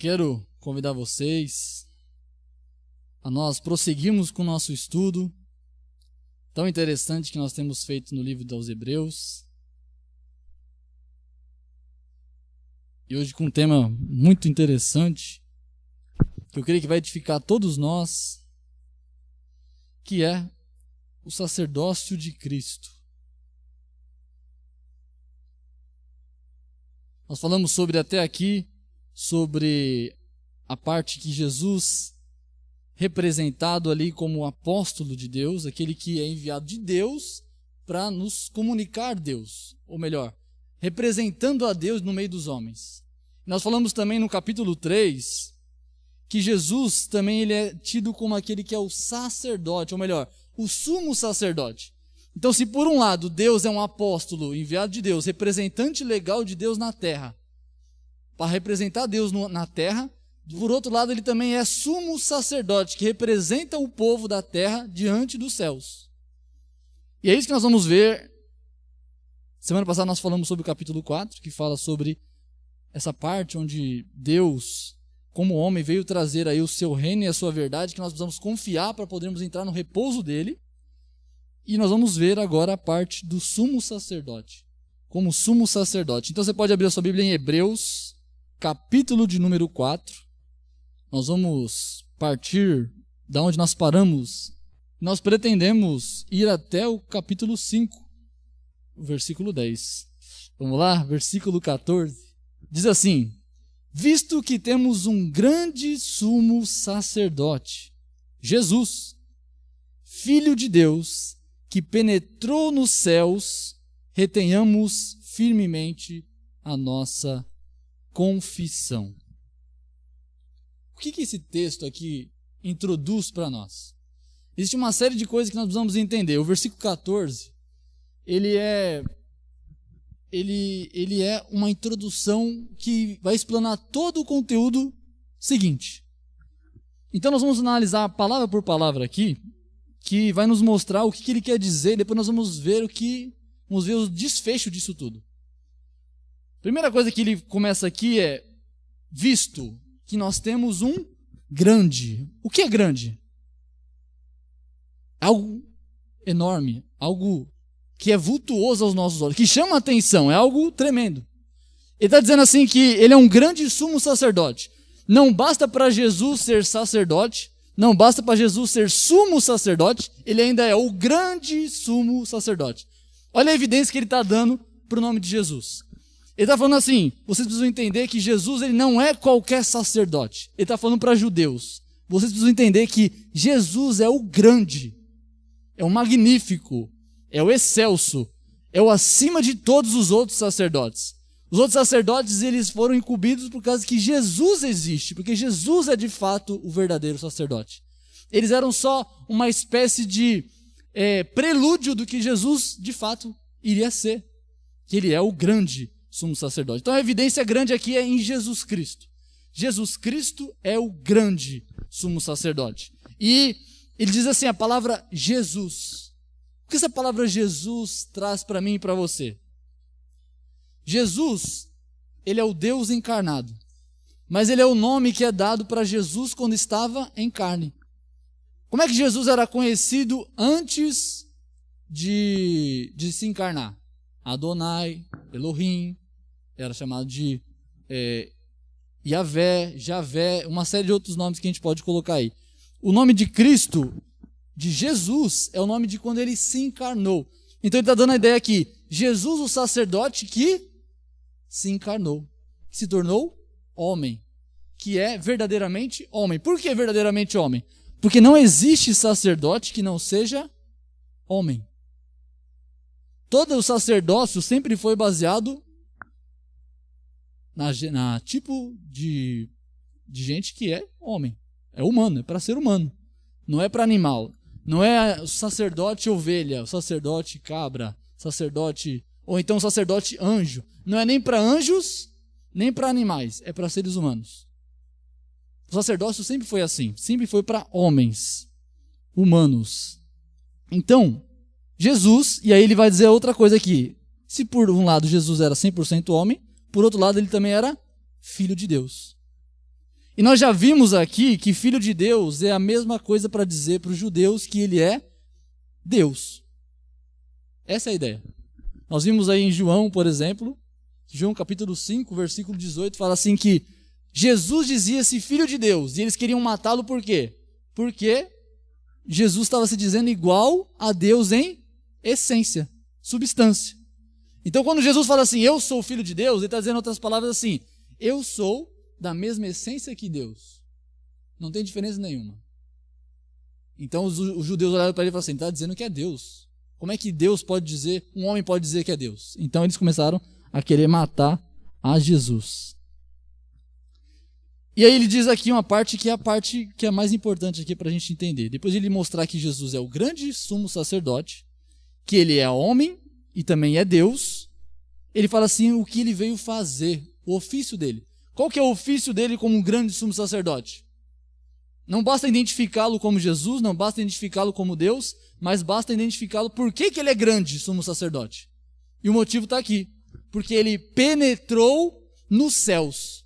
Quero convidar vocês a nós prosseguirmos com o nosso estudo tão interessante que nós temos feito no livro dos Hebreus. E hoje com um tema muito interessante, que eu creio que vai edificar todos nós, que é o sacerdócio de Cristo. Nós falamos até aqui sobre a parte que Jesus, representado ali como apóstolo de Deus, aquele que é enviado de Deus para nos comunicar Deus, ou melhor, representando a Deus no meio dos homens. Nós falamos também no capítulo 3, que Jesus também ele é tido como aquele que é o sacerdote, ou melhor, o sumo sacerdote. Então, se por um lado Deus é um apóstolo enviado de Deus, representante legal de Deus na terra, para representar Deus na terra, por outro lado ele também é sumo sacerdote, que representa o povo da terra diante dos céus. E é isso que nós vamos ver. Semana passada nós falamos sobre o capítulo 4, que fala sobre essa parte onde Deus, como homem, veio trazer aí o seu reino e a sua verdade, que nós precisamos confiar para podermos entrar no repouso dele. E nós vamos ver agora a parte do sumo sacerdote, como sumo sacerdote. Então você pode abrir a sua Bíblia em Hebreus, capítulo de número 4. Nós vamos partir da onde nós paramos. Nós pretendemos ir até o capítulo 5, o versículo 10. Vamos lá, versículo 14. Diz assim: visto que temos um grande sumo sacerdote, Jesus, Filho de Deus, que penetrou nos céus, retenhamos firmemente a nossa confissão. O que esse texto aqui introduz para nós? Existe uma série de coisas que nós precisamos entender. O versículo 14, ele é uma introdução que vai explanar todo o conteúdo seguinte. Então nós vamos analisar palavra por palavra aqui, que vai nos mostrar o que ele quer dizer, depois nós vamos ver o desfecho disso tudo. Primeira coisa que ele começa aqui é, visto que nós temos um grande. O que é grande? Algo enorme, algo que é vultuoso aos nossos olhos, que chama a atenção, é algo tremendo. Ele está dizendo assim que ele é um grande sumo sacerdote. Não basta para Jesus ser sacerdote, não basta para Jesus ser sumo sacerdote, ele ainda é o grande sumo sacerdote. Olha a evidência que ele está dando para o nome de Jesus. Ele está falando assim, vocês precisam entender que Jesus ele não é qualquer sacerdote. Ele está falando para judeus. Vocês precisam entender que Jesus é o grande, é o magnífico, é o excelso, é o acima de todos os outros sacerdotes. Os outros sacerdotes eles foram incumbidos por causa que Jesus existe, porque Jesus é de fato o verdadeiro sacerdote. Eles eram só uma espécie de prelúdio do que Jesus de fato iria ser, que ele é o grande sumo sacerdote. Então a evidência grande aqui é em Jesus Cristo. Jesus Cristo é o grande sumo sacerdote. E ele diz assim, a palavra Jesus. O que essa palavra Jesus traz para mim e para você? Jesus, ele é o Deus encarnado. Mas ele é o nome que é dado para Jesus quando estava em carne. Como é que Jesus era conhecido antes de se encarnar? Adonai, Elohim, era chamado de Yahvé, Javé, uma série de outros nomes que a gente pode colocar aí. O nome de Cristo, de Jesus, é o nome de quando ele se encarnou. Então ele está dando a ideia aqui, Jesus o sacerdote que se encarnou, que se tornou homem, que é verdadeiramente homem. Por que verdadeiramente homem? Porque não existe sacerdote que não seja homem. Todo o sacerdócio sempre foi baseado na tipo de gente que é homem. É humano, é para ser humano. Não é para animal. Não é o sacerdote ovelha, o sacerdote cabra, sacerdote, ou então o sacerdote anjo. Não é nem para anjos, nem para animais. É para seres humanos. O sacerdócio sempre foi assim. Sempre foi para homens, humanos. Então, Jesus, e aí ele vai dizer outra coisa aqui. Se por um lado Jesus era 100% homem, por outro lado ele também era filho de Deus. E nós já vimos aqui que filho de Deus é a mesma coisa para dizer para os judeus que ele é Deus. Essa é a ideia. Nós vimos aí em João, por exemplo, João capítulo 5, versículo 18, fala assim que Jesus dizia-se filho de Deus, e eles queriam matá-lo por quê? Porque Jesus estava se dizendo igual a Deus em essência, substância. Então quando Jesus fala assim, eu sou filho de Deus, ele está dizendo em outras palavras assim, eu sou da mesma essência que Deus. Não tem diferença nenhuma. Então os judeus olharam para ele e falaram assim, está dizendo que é Deus. Como é que Deus pode dizer, um homem pode dizer que é Deus? Então eles começaram a querer matar a Jesus. E aí ele diz aqui uma parte que é a parte que é mais importante aqui para a gente entender. Depois de ele mostrar que Jesus é o grande sumo sacerdote, que ele é homem e também é Deus, ele fala assim o que ele veio fazer, o ofício dele. Qual que é o ofício dele como um grande sumo sacerdote? Não basta identificá-lo como Jesus, não basta identificá-lo como Deus, mas basta identificá-lo por que ele é grande sumo sacerdote. E o motivo está aqui. Porque ele penetrou nos céus.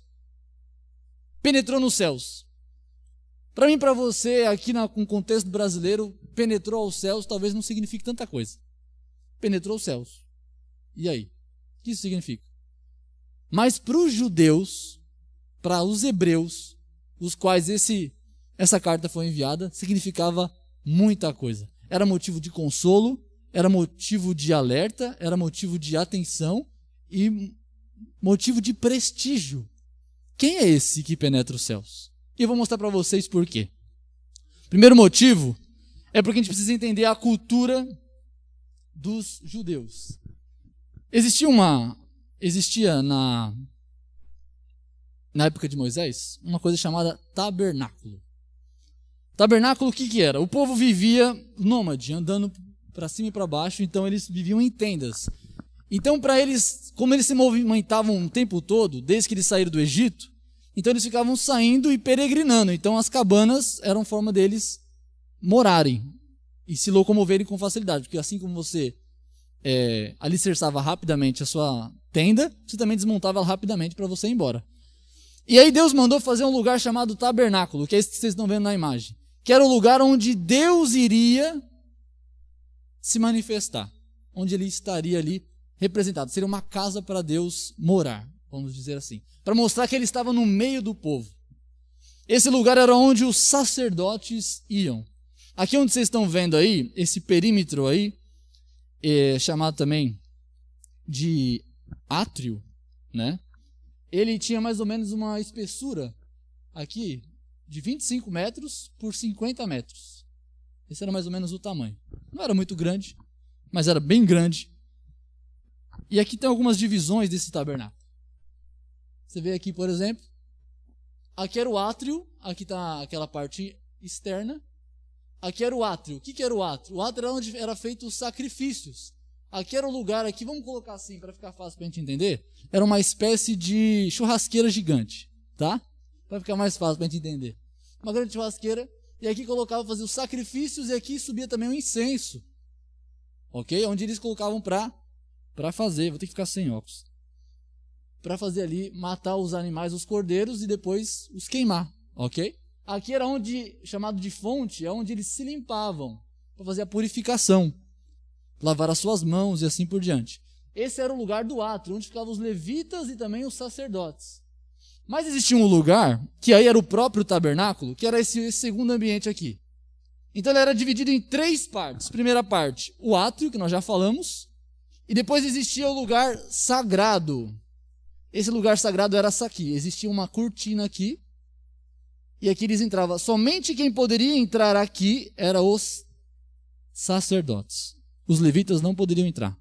Penetrou nos céus. Para mim e para você, aqui no contexto brasileiro, penetrou aos céus talvez não signifique tanta coisa. Penetrou os céus. E aí? O que isso significa? Mas para os judeus, para os hebreus, os quais essa carta foi enviada, significava muita coisa. Era motivo de consolo, era motivo de alerta, era motivo de atenção e motivo de prestígio. Quem é esse que penetra os céus? E eu vou mostrar para vocês por quê. Primeiro motivo é porque a gente precisa entender a cultura dos judeus. Existia na época de Moisés uma coisa chamada tabernáculo. Tabernáculo o que era? O povo vivia nômade, andando para cima e para baixo, então eles viviam em tendas. Então para eles, como eles se movimentavam o tempo todo, desde que eles saíram do Egito, então eles ficavam saindo e peregrinando. Então as cabanas eram forma deles morarem e se locomoverem com facilidade, porque assim como você alicerçava rapidamente a sua tenda, você também desmontava ela rapidamente para você ir embora. E aí Deus mandou fazer um lugar chamado tabernáculo, que é esse que vocês estão vendo na imagem, que era o lugar onde Deus iria se manifestar, onde ele estaria ali representado. Seria uma casa para Deus morar, vamos dizer assim, para mostrar que ele estava no meio do povo. Esse lugar era onde os sacerdotes iam. Aqui onde vocês estão vendo aí, esse perímetro aí, chamado também de átrio, né? Ele tinha mais ou menos uma espessura aqui de 25 metros por 50 metros. Esse era mais ou menos o tamanho. Não era muito grande, mas era bem grande. E aqui tem algumas divisões desse tabernáculo. Você vê aqui, por exemplo, aqui era o átrio, aqui está aquela parte externa. Aqui era o átrio. O que era o átrio? O átrio era onde eram feitos os sacrifícios. Aqui era o lugar, aqui, vamos colocar assim para ficar fácil para a gente entender. Era uma espécie de churrasqueira gigante, tá? Para ficar mais fácil para a gente entender. Uma grande churrasqueira, e aqui colocava fazer os sacrifícios, e aqui subia também o incenso. Ok? Onde eles colocavam para fazer, vou ter que ficar sem óculos. Para fazer ali, matar os animais, os cordeiros, e depois os queimar. Ok? Aqui era onde, chamado de fonte, é onde eles se limpavam, para fazer a purificação. Lavar as suas mãos e assim por diante. Esse era o lugar do átrio, onde ficavam os levitas e também os sacerdotes. Mas existia um lugar, que aí era o próprio tabernáculo, que era esse segundo ambiente aqui. Então ele era dividido em 3 partes. Primeira parte, o átrio, que nós já falamos, e depois existia o lugar sagrado. Esse lugar sagrado era essa aqui. Existia uma cortina aqui, e aqui eles entravam. Somente quem poderia entrar aqui eram os sacerdotes. Os levitas não poderiam entrar.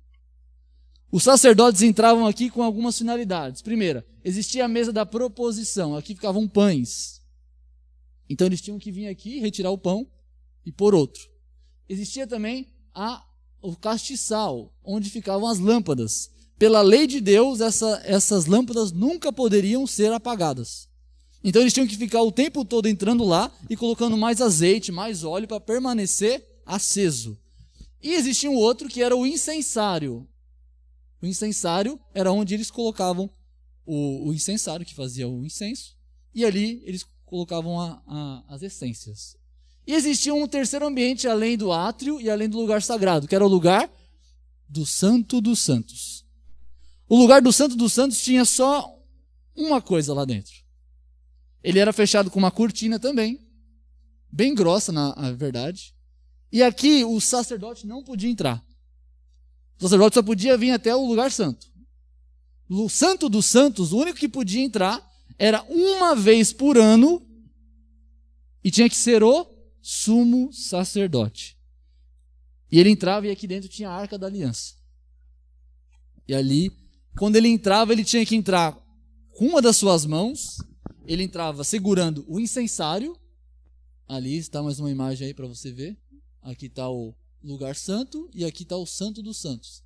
Os sacerdotes entravam aqui com algumas finalidades. Primeira, existia a mesa da proposição. Aqui ficavam pães. Então eles tinham que vir aqui, retirar o pão e pôr outro. Existia também o castiçal, onde ficavam as lâmpadas. Pela lei de Deus, essas lâmpadas nunca poderiam ser apagadas. Então eles tinham que ficar o tempo todo entrando lá e colocando mais azeite, mais óleo para permanecer aceso. E existia um outro que era o incensário. O incensário era onde eles colocavam o incensário, que fazia o incenso, e ali eles colocavam as essências. E existia um terceiro ambiente além do átrio e além do lugar sagrado, que era o lugar do Santo dos Santos. O lugar do Santo dos Santos tinha só uma coisa lá dentro. Ele era fechado com uma cortina também, bem grossa na verdade. E aqui o sacerdote não podia entrar. O sacerdote só podia vir até o lugar santo. O Santo dos Santos, o único que podia entrar era uma vez por ano e tinha que ser o sumo sacerdote. E ele entrava e aqui dentro tinha a Arca da Aliança. E ali, quando ele entrava, ele tinha que entrar com uma das suas mãos, ele entrava segurando o incensário. Ali está mais uma imagem aí para você ver. Aqui está o lugar santo e aqui está o Santo dos Santos.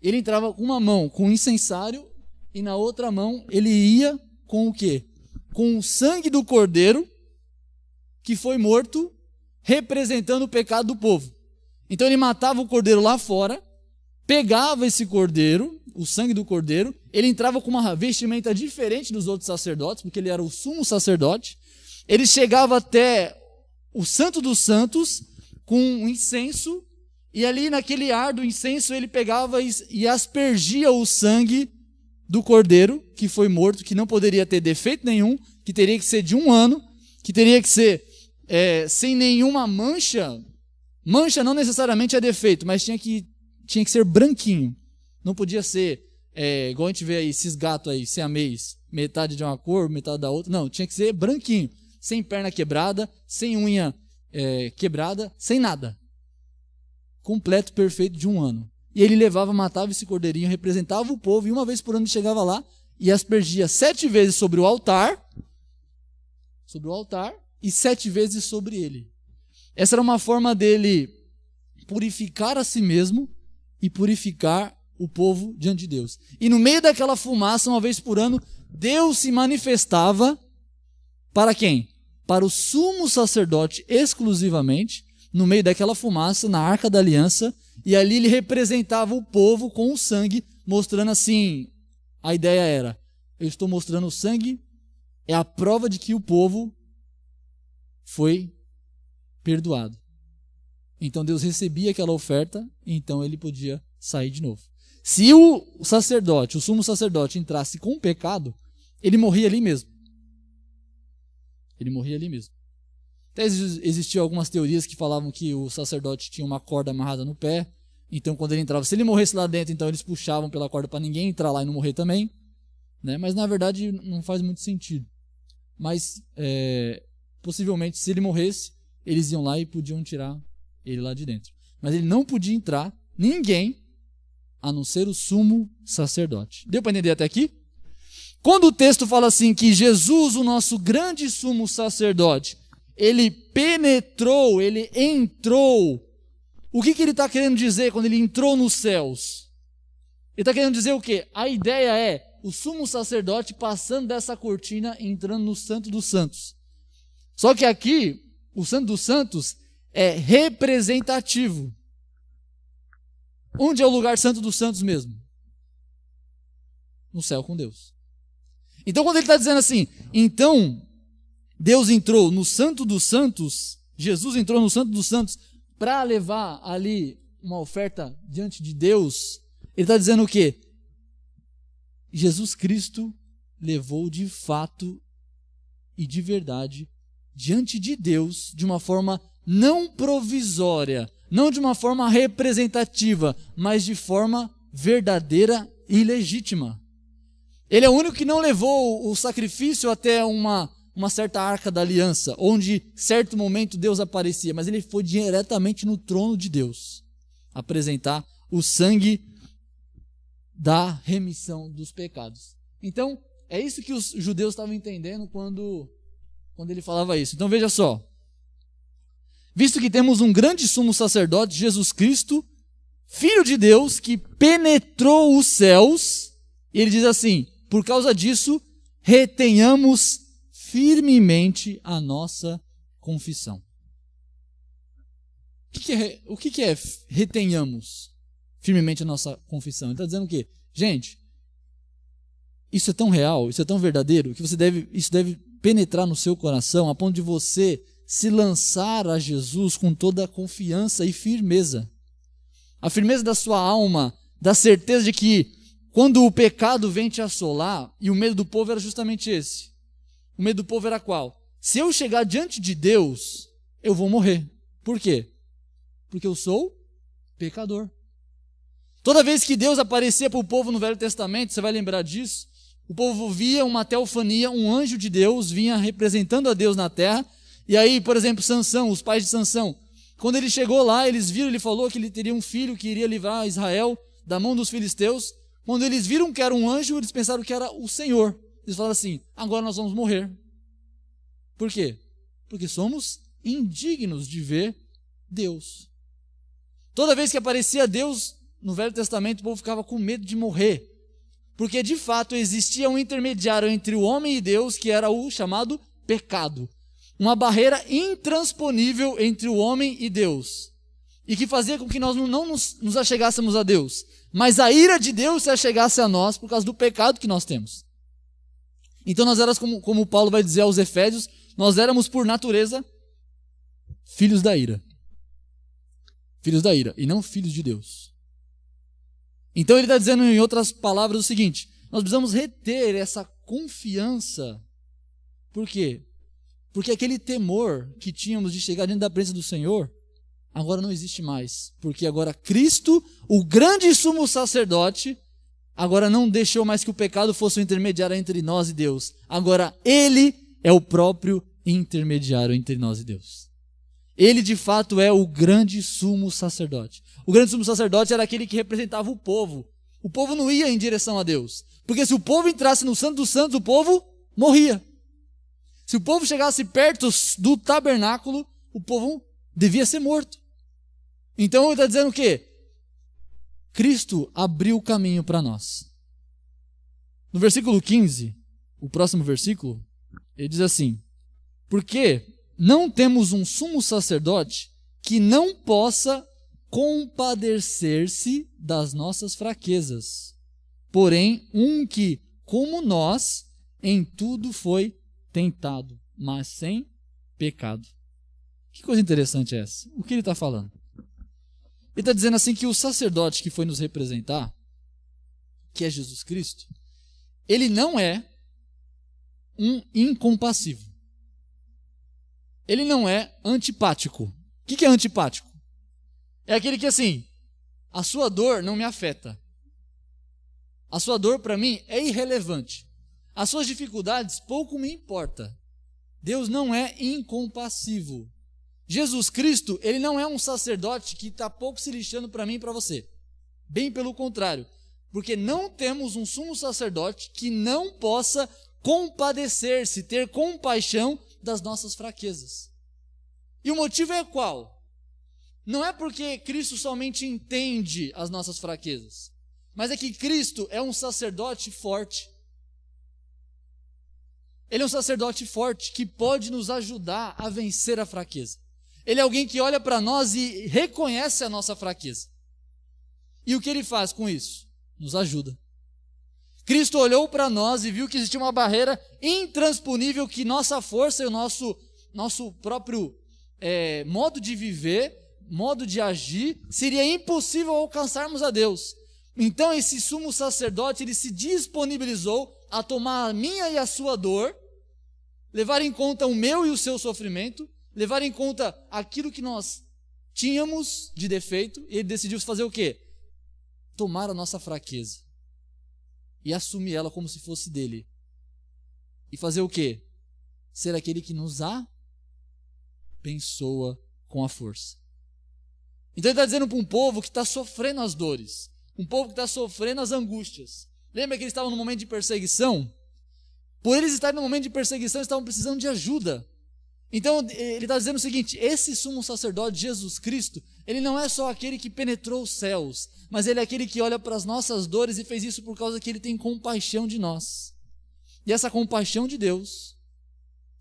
Ele entrava com uma mão com o incensário e na outra mão ele ia com o quê? Com o sangue do cordeiro que foi morto, representando o pecado do povo. Então ele matava o cordeiro lá fora, pegava esse cordeiro, o sangue do cordeiro, ele entrava com uma vestimenta diferente dos outros sacerdotes, porque ele era o sumo sacerdote. Ele chegava até o Santo dos Santos com um incenso, e ali naquele ar do incenso ele pegava e aspergia o sangue do cordeiro que foi morto, que não poderia ter defeito nenhum, que teria que ser de 1 ano, que teria que ser sem nenhuma mancha. Mancha não necessariamente é defeito, mas tinha que ser branquinho. Não podia ser igual a gente vê aí, esses gatos aí, siamês, metade de uma cor, metade da outra. Não, tinha que ser branquinho, sem perna quebrada, sem unha quebrada, sem nada. Completo, perfeito, de 1 ano. E ele levava, matava esse cordeirinho, representava o povo, e uma vez por ano ele chegava lá e aspergia 7 vezes sobre o altar, e 7 vezes sobre ele. Essa era uma forma dele purificar a si mesmo e purificar o povo diante de Deus. E no meio daquela fumaça, uma vez por ano, Deus se manifestava para quem? Para o sumo sacerdote exclusivamente, no meio daquela fumaça, na Arca da Aliança, e ali ele representava o povo com o sangue, mostrando assim, a ideia era, eu estou mostrando o sangue, é a prova de que o povo foi perdoado. Então Deus recebia aquela oferta, e então ele podia sair de novo. Se o sacerdote, o sumo sacerdote, entrasse com pecado, ele morria ali mesmo. Ele morria ali mesmo. Até existiam algumas teorias que falavam que o sacerdote tinha uma corda amarrada no pé, então quando ele entrava, se ele morresse lá dentro, então eles puxavam pela corda para ninguém entrar lá e não morrer também, né? Mas na verdade não faz muito sentido. Mas possivelmente se ele morresse, eles iam lá e podiam tirar ele lá de dentro. Mas ele não podia entrar, ninguém, a não ser o sumo sacerdote. Deu para entender até aqui? Quando o texto fala assim que Jesus, o nosso grande sumo sacerdote, ele penetrou, ele entrou. O que ele está querendo dizer quando ele entrou nos céus? Ele está querendo dizer o quê? A ideia é o sumo sacerdote passando dessa cortina e entrando no Santo dos Santos. Só que aqui, o Santo dos Santos é representativo. Onde é o lugar Santo dos Santos mesmo? No céu com Deus. Então quando ele está dizendo assim, então Deus entrou no Santo dos Santos, Jesus entrou no Santo dos Santos para levar ali uma oferta diante de Deus, ele está dizendo o quê? Jesus Cristo levou de fato e de verdade diante de Deus de uma forma não provisória, não de uma forma representativa, mas de forma verdadeira e legítima. Ele é o único que não levou o sacrifício até uma certa Arca da Aliança, onde certo momento Deus aparecia, mas ele foi diretamente no trono de Deus apresentar o sangue da remissão dos pecados. Então, é isso que os judeus estavam entendendo quando ele falava isso. Então veja só, visto que temos um grande sumo sacerdote, Jesus Cristo, Filho de Deus, que penetrou os céus, e ele diz assim, por causa disso, retenhamos firmemente a nossa confissão. O que é retenhamos firmemente a nossa confissão? Ele está dizendo o quê? Gente, isso é tão real, isso é tão verdadeiro, que isso deve penetrar no seu coração a ponto de você se lançar a Jesus com toda a confiança e firmeza. A firmeza da sua alma, da certeza de que quando o pecado vem te assolar, e o medo do povo era justamente esse. O medo do povo era qual? Se eu chegar diante de Deus, eu vou morrer. Por quê? Porque eu sou pecador. Toda vez que Deus aparecia para o povo no Velho Testamento, você vai lembrar disso, o povo via uma teofania, um anjo de Deus vinha representando a Deus na terra. E aí, por exemplo, Sansão, os pais de Sansão, quando ele chegou lá, eles viram, ele falou que ele teria um filho que iria livrar Israel da mão dos filisteus. Quando eles viram que era um anjo, eles pensaram que era o Senhor. Eles falaram assim, agora nós vamos morrer. Por quê? Porque somos indignos de ver Deus. Toda vez que aparecia Deus no Velho Testamento, o povo ficava com medo de morrer. Porque de fato existia um intermediário entre o homem e Deus, que era o chamado pecado. Uma barreira intransponível entre o homem e Deus. E que fazia com que nós não nos achegássemos a Deus. Mas a ira de Deus se achegasse a nós por causa do pecado que nós temos. Então nós éramos, como Paulo vai dizer aos Efésios, nós éramos por natureza filhos da ira. Filhos da ira, e não filhos de Deus. Então ele está dizendo em outras palavras o seguinte, nós precisamos reter essa confiança. Por quê? Porque aquele temor que tínhamos de chegar dentro da presença do Senhor, agora não existe mais. Porque agora Cristo, o grande sumo sacerdote, agora não deixou mais que o pecado fosse o intermediário entre nós e Deus. Agora Ele é o próprio intermediário entre nós e Deus. Ele de fato é o grande sumo sacerdote. O grande sumo sacerdote era aquele que representava o povo. O povo não ia em direção a Deus. Porque se o povo entrasse no Santo dos Santos, o povo morria. Se o povo chegasse perto do tabernáculo, o povo devia ser morto. Então ele está dizendo o quê? Cristo abriu o caminho para nós. No versículo 15, o próximo versículo, ele diz assim, porque não temos um sumo sacerdote que não possa compadecer-se das nossas fraquezas, porém um que, como nós, em tudo foi tentado, mas sem pecado. Que coisa interessante é essa? O que ele está falando? Ele está dizendo assim que o sacerdote que foi nos representar, que é Jesus Cristo, ele não é um incompassivo. Ele não é antipático. O que é antipático? É aquele que assim, a sua dor não me afeta. A sua dor para mim é irrelevante. As suas dificuldades pouco me importa. Deus não é incompassivo. Jesus Cristo, ele não é um sacerdote que está pouco se lixando para mim e para você. Bem pelo contrário. Porque não temos um sumo sacerdote que não possa compadecer-se, ter compaixão das nossas fraquezas. E o motivo é qual? Não é porque Cristo somente entende as nossas fraquezas, mas é que Cristo é um sacerdote forte. Ele é um sacerdote forte que pode nos ajudar a vencer a fraqueza. Ele é alguém que olha para nós e reconhece a nossa fraqueza. E o que ele faz com isso? Nos ajuda. Cristo olhou para nós e viu que existia uma barreira intransponível que nossa força e o nosso próprio modo de viver, modo de agir, seria impossível alcançarmos a Deus. Então esse sumo sacerdote, ele se disponibilizou a tomar a minha e a sua dor, levar em conta o meu e o seu sofrimento, levar em conta aquilo que nós tínhamos de defeito, e ele decidiu fazer o quê? Tomar a nossa fraqueza e assumir ela como se fosse dele. E fazer o quê? Ser aquele que nos abençoa com a força. Então ele está dizendo para um povo que está sofrendo as dores, um povo que está sofrendo as angústias. Lembra que eles estavam no momento de perseguição? Por eles estarem no momento de perseguição, eles estavam precisando de ajuda. Então ele está dizendo o seguinte, esse sumo sacerdote, Jesus Cristo, ele não é só aquele que penetrou os céus, mas ele é aquele que olha para as nossas dores e fez isso por causa que ele tem compaixão de nós. E essa compaixão de Deus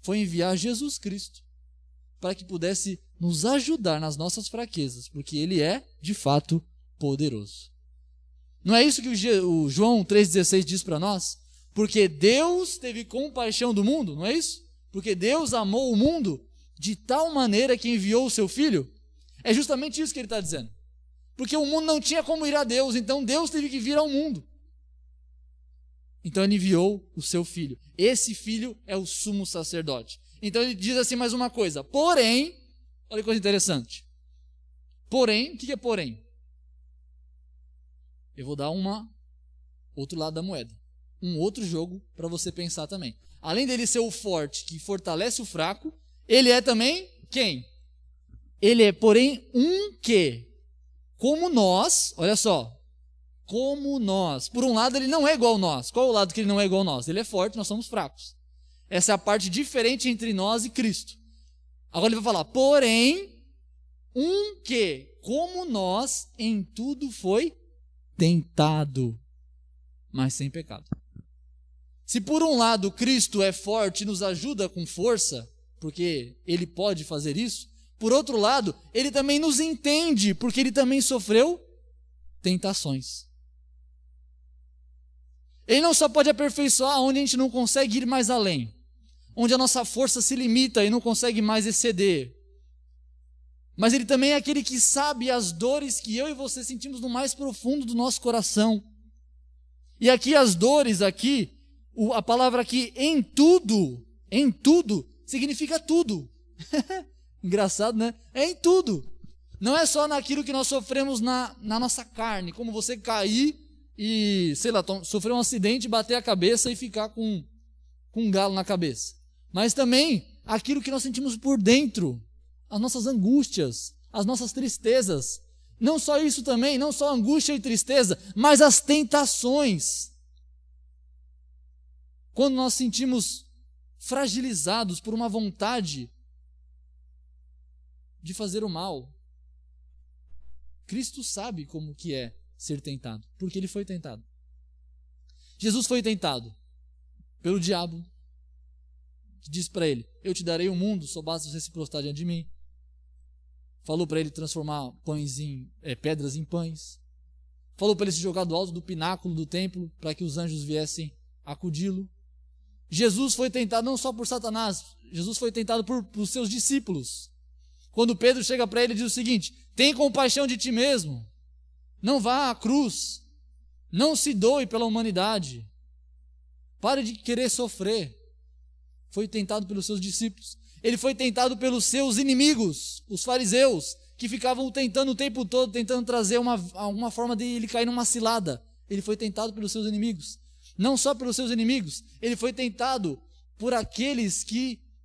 foi enviar Jesus Cristo para que pudesse nos ajudar nas nossas fraquezas, porque ele é, de fato, poderoso. Não é isso que o João 3,16 diz para nós? Porque Deus teve compaixão do mundo, não é isso? Porque Deus amou o mundo de tal maneira que enviou o seu Filho. É justamente isso que ele está dizendo. Porque o mundo não tinha como ir a Deus, então Deus teve que vir ao mundo. Então ele enviou o seu Filho. Esse Filho é o sumo sacerdote. Então ele diz assim mais uma coisa. Porém, olha que coisa interessante. Porém, o que é porém? Eu vou dar outro lado da moeda. Um outro jogo para você pensar também. Além dele ser o forte que fortalece o fraco, ele é também quem? Ele é, porém, um que, como nós, olha só, como nós. Por um lado, ele não é igual a nós. Qual é o lado que ele não é igual a nós? Ele é forte, nós somos fracos. Essa é a parte diferente entre nós e Cristo. Agora ele vai falar, porém, um que, como nós, em tudo foi tentado, mas sem pecado. Se por um lado Cristo é forte e nos ajuda com força, porque ele pode fazer isso, por outro lado, ele também nos entende, porque ele também sofreu tentações. Ele não só pode aperfeiçoar onde a gente não consegue ir mais além, onde a nossa força se limita e não consegue mais exceder, mas ele também é aquele que sabe as dores que eu e você sentimos no mais profundo do nosso coração. E aqui as dores, aqui, a palavra aqui, em tudo, significa tudo. Engraçado, né? É em tudo. Não é só naquilo que nós sofremos na nossa carne, como você cair e, sei lá, sofrer um acidente, bater a cabeça e ficar com um galo na cabeça. Mas também aquilo que nós sentimos por dentro, as nossas angústias, as nossas tristezas. Não só isso também, não só angústia e tristeza, mas as tentações. Quando nós sentimos fragilizados por uma vontade de fazer o mal, Cristo sabe como que é ser tentado, porque ele foi tentado. Jesus foi tentado pelo diabo, que disse para ele, eu te darei o mundo, só basta você se prostrar diante de mim. Falou para ele transformar pedras em pães. Falou para ele se jogar do alto do pináculo do templo, para que os anjos viessem acudi-lo. Jesus foi tentado não só por Satanás, Jesus foi tentado por seus discípulos. Quando Pedro chega para ele e diz o seguinte, tem compaixão de ti mesmo, não vá à cruz, não se doe pela humanidade, pare de querer sofrer. Foi tentado pelos seus discípulos. Ele foi tentado pelos seus inimigos, os fariseus, que ficavam tentando o tempo todo, tentando trazer alguma forma de ele cair numa cilada. Ele foi tentado pelos seus inimigos. Não só pelos seus inimigos, ele foi tentado por aqueles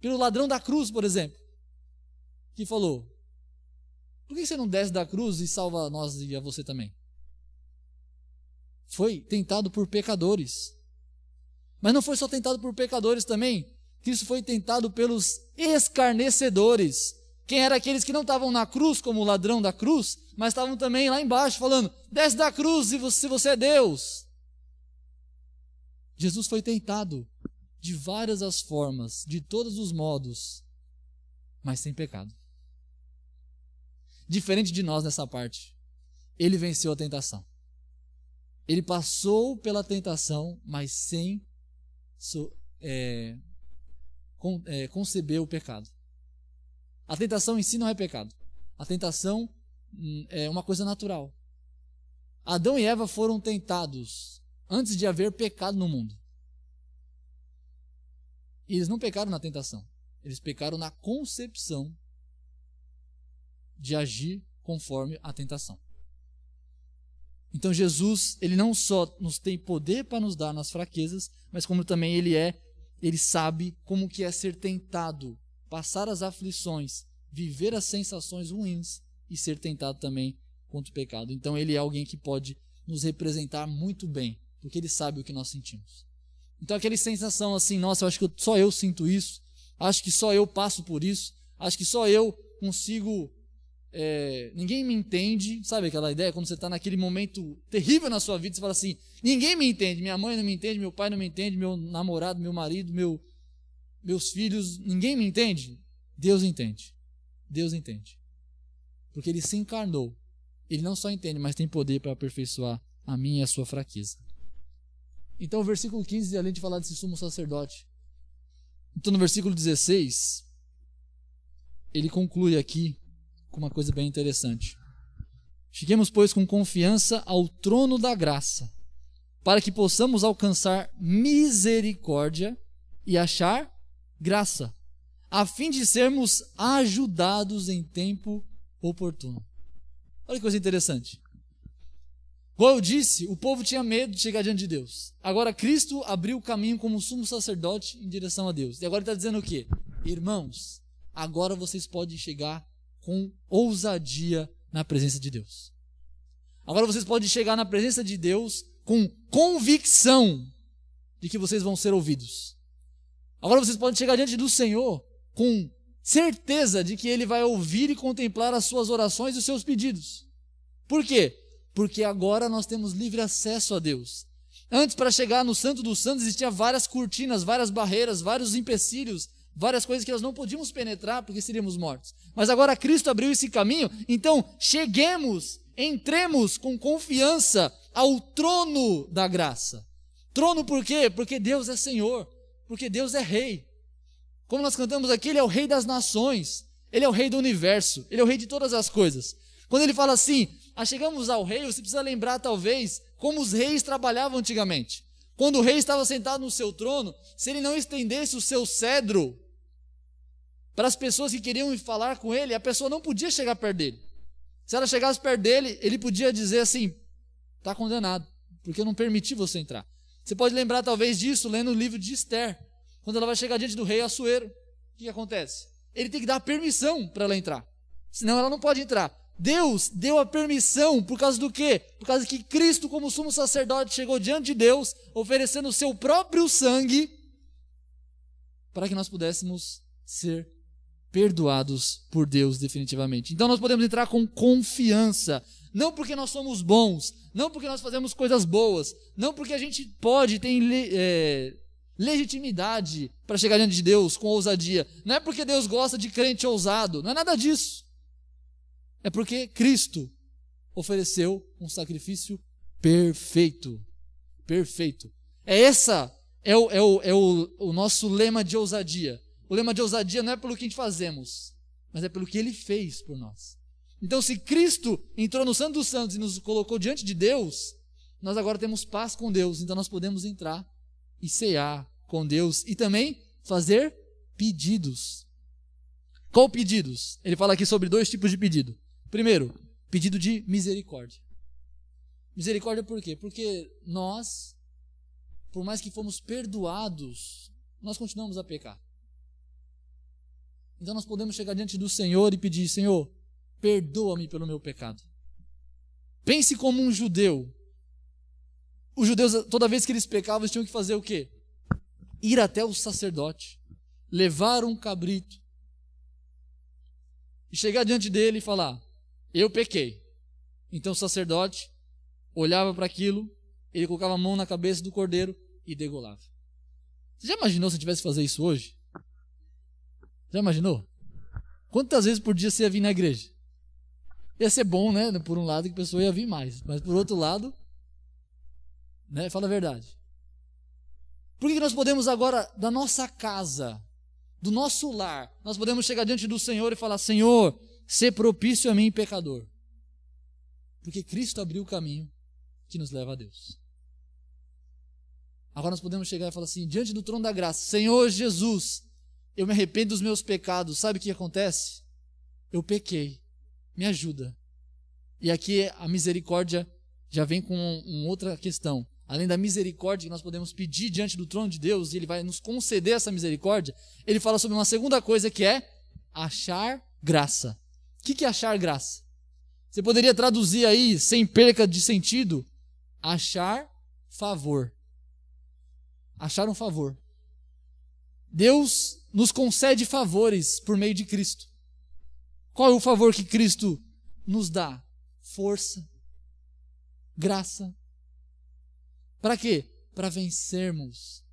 pelo ladrão da cruz, por exemplo, que falou, por que você não desce da cruz e salva nós e a você também? Foi tentado por pecadores. Mas não foi só tentado por pecadores também. Cristo foi tentado pelos escarnecedores. Quem eram aqueles que não estavam na cruz como o ladrão da cruz, mas estavam também lá embaixo falando, desce da cruz se você é Deus. Jesus foi tentado de várias as formas, de todos os modos, mas sem pecado. Diferente de nós nessa parte, ele venceu a tentação. Ele passou pela tentação, mas sem conceber o pecado. A tentação em si não é pecado. A tentação é uma coisa natural. Adão e Eva foram tentados antes de haver pecado no mundo. E eles não pecaram na tentação. Eles pecaram na concepção de agir conforme a tentação. Então Jesus, ele não só nos tem poder para nos dar nas fraquezas, mas como também ele sabe como que é ser tentado, passar as aflições, viver as sensações ruins e ser tentado também contra o pecado. Então ele é alguém que pode nos representar muito bem, porque ele sabe o que nós sentimos. Então aquela sensação assim, nossa, eu acho que só eu sinto isso, acho que só eu passo por isso, acho que só eu consigo, ninguém me entende, sabe aquela ideia? Quando você está naquele momento terrível na sua vida, você fala assim, ninguém me entende, minha mãe não me entende, meu pai não me entende, meu namorado, meu marido, meus filhos, ninguém me entende? Deus entende, Deus entende, porque Ele se encarnou, Ele não só entende, mas tem poder para aperfeiçoar a minha e a sua fraqueza. Então o versículo 15, além de falar desse sumo sacerdote, Então, no versículo 16, ele conclui aqui com uma coisa bem interessante. Cheguemos, pois, com confiança ao trono da graça, para que possamos alcançar misericórdia e achar graça, a fim de sermos ajudados em tempo oportuno. Olha que coisa interessante. Como eu disse, o povo tinha medo de chegar diante de Deus. Agora Cristo abriu o caminho como sumo sacerdote em direção a Deus. E agora ele está dizendo o quê? Irmãos, agora vocês podem chegar com ousadia na presença de Deus. Agora vocês podem chegar na presença de Deus com convicção de que vocês vão ser ouvidos. Agora vocês podem chegar diante do Senhor com certeza de que Ele vai ouvir e contemplar as suas orações e os seus pedidos. Por quê? Porque agora nós temos livre acesso a Deus. Antes, para chegar no Santo dos Santos, existiam várias cortinas, várias barreiras, vários empecilhos, várias coisas que nós não podíamos penetrar porque seríamos mortos. Mas agora Cristo abriu esse caminho, então cheguemos, entremos com confiança ao trono da graça. Trono por quê? Porque Deus é Senhor, porque Deus é Rei. Como nós cantamos aqui, Ele é o Rei das nações, Ele é o Rei do universo, Ele é o Rei de todas as coisas. Quando Ele fala assim, chegamos ao Rei, você precisa lembrar talvez como os reis trabalhavam antigamente. Quando o rei estava sentado no seu trono, se ele não estendesse o seu cedro para as pessoas que queriam falar com ele, a pessoa não podia chegar perto dele. Se ela chegasse perto dele, ele podia dizer assim, está condenado, porque eu não permiti você entrar. Você pode lembrar talvez disso lendo o livro de Esther, quando ela vai chegar diante do rei Assuero. O que acontece? Ele tem que dar permissão para ela entrar, senão ela não pode entrar. Deus deu a permissão por causa do quê? Por causa que Cristo, como sumo sacerdote, chegou diante de Deus, oferecendo o seu próprio sangue, para que nós pudéssemos ser perdoados por Deus definitivamente. Então nós podemos entrar com confiança, não porque nós somos bons, não porque nós fazemos coisas boas, não porque a gente tem legitimidade para chegar diante de Deus com ousadia, não é porque Deus gosta de crente ousado, não é nada disso. É porque Cristo ofereceu um sacrifício perfeito. Perfeito. É o nosso lema de ousadia. O lema de ousadia não é pelo que a gente fazemos, mas é pelo que Ele fez por nós. Então, se Cristo entrou no Santo dos Santos e nos colocou diante de Deus, nós agora temos paz com Deus. Então, nós podemos entrar e cear com Deus e também fazer pedidos. Qual pedidos? Ele fala aqui sobre 2 tipos de pedido. Primeiro, pedido de misericórdia. Misericórdia por quê? Porque nós, por mais que fomos perdoados, nós continuamos a pecar. Então nós podemos chegar diante do Senhor e pedir, Senhor, perdoa-me pelo meu pecado. Pense como um judeu. Os judeus, toda vez que eles pecavam, eles tinham que fazer o quê? Ir até o sacerdote, levar um cabrito e chegar diante dele e falar, eu pequei. Então o sacerdote olhava para aquilo, ele colocava a mão na cabeça do cordeiro e degolava. Você já imaginou se eu tivesse que fazer isso hoje? Já imaginou? Quantas vezes por dia você ia vir na igreja? Ia ser bom, né? Por um lado que a pessoa ia vir mais, mas por outro lado, né? Fala a verdade. Por que nós podemos agora, da nossa casa, do nosso lar, nós podemos chegar diante do Senhor e falar, Senhor, sê propício a mim, pecador. Porque Cristo abriu o caminho que nos leva a Deus. Agora nós podemos chegar e falar assim, diante do trono da graça, Senhor Jesus, eu me arrependo dos meus pecados. Sabe o que acontece? Eu pequei, me ajuda. E aqui a misericórdia já vem com uma outra questão. Além da misericórdia que nós podemos pedir diante do trono de Deus, e Ele vai nos conceder essa misericórdia, Ele fala sobre uma segunda coisa que é achar graça. O que é achar graça? Você poderia traduzir aí, sem perca de sentido, achar favor. Achar um favor. Deus nos concede favores por meio de Cristo. Qual é o favor que Cristo nos dá? Força, graça. Para quê? Para vencermos.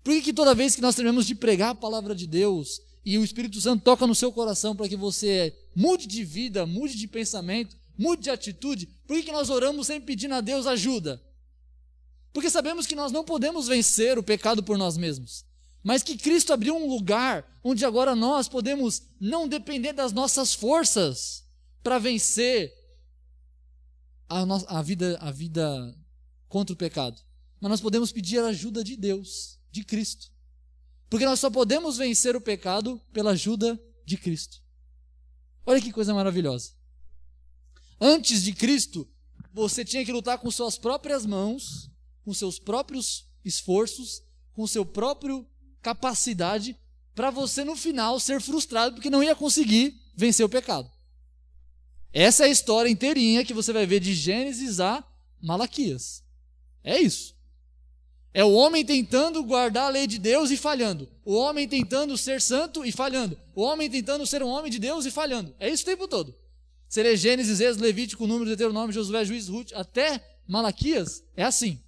Por que toda vez que nós terminamos de pregar a palavra de Deus e o Espírito Santo toca no seu coração para que você mude de vida, mude de pensamento, mude de atitude, por que nós oramos sempre pedindo a Deus ajuda? Porque sabemos que nós não podemos vencer o pecado por nós mesmos. mas que Cristo abriu um lugar onde agora nós podemos não depender das nossas forças para vencer a vida contra o pecado. Mas nós podemos pedir a ajuda de Deus, de Cristo. Porque nós só podemos vencer o pecado pela ajuda de Cristo. Olha que coisa maravilhosa. Antes de Cristo, você tinha que lutar com suas próprias mãos, com seus próprios esforços, com seu próprio capacidade, para você no final ser frustrado porque não ia conseguir vencer o pecado. Essa é a história inteirinha que você vai ver de Gênesis a Malaquias. É isso. É o homem tentando guardar a lei de Deus e falhando. O homem tentando ser santo e falhando. O homem tentando ser um homem de Deus e falhando. É isso o tempo todo. Você lê Gênesis, Êxodo, Levítico, Número, Deuteronômio, Josué, Juízes, Ruth, até Malaquias, é assim.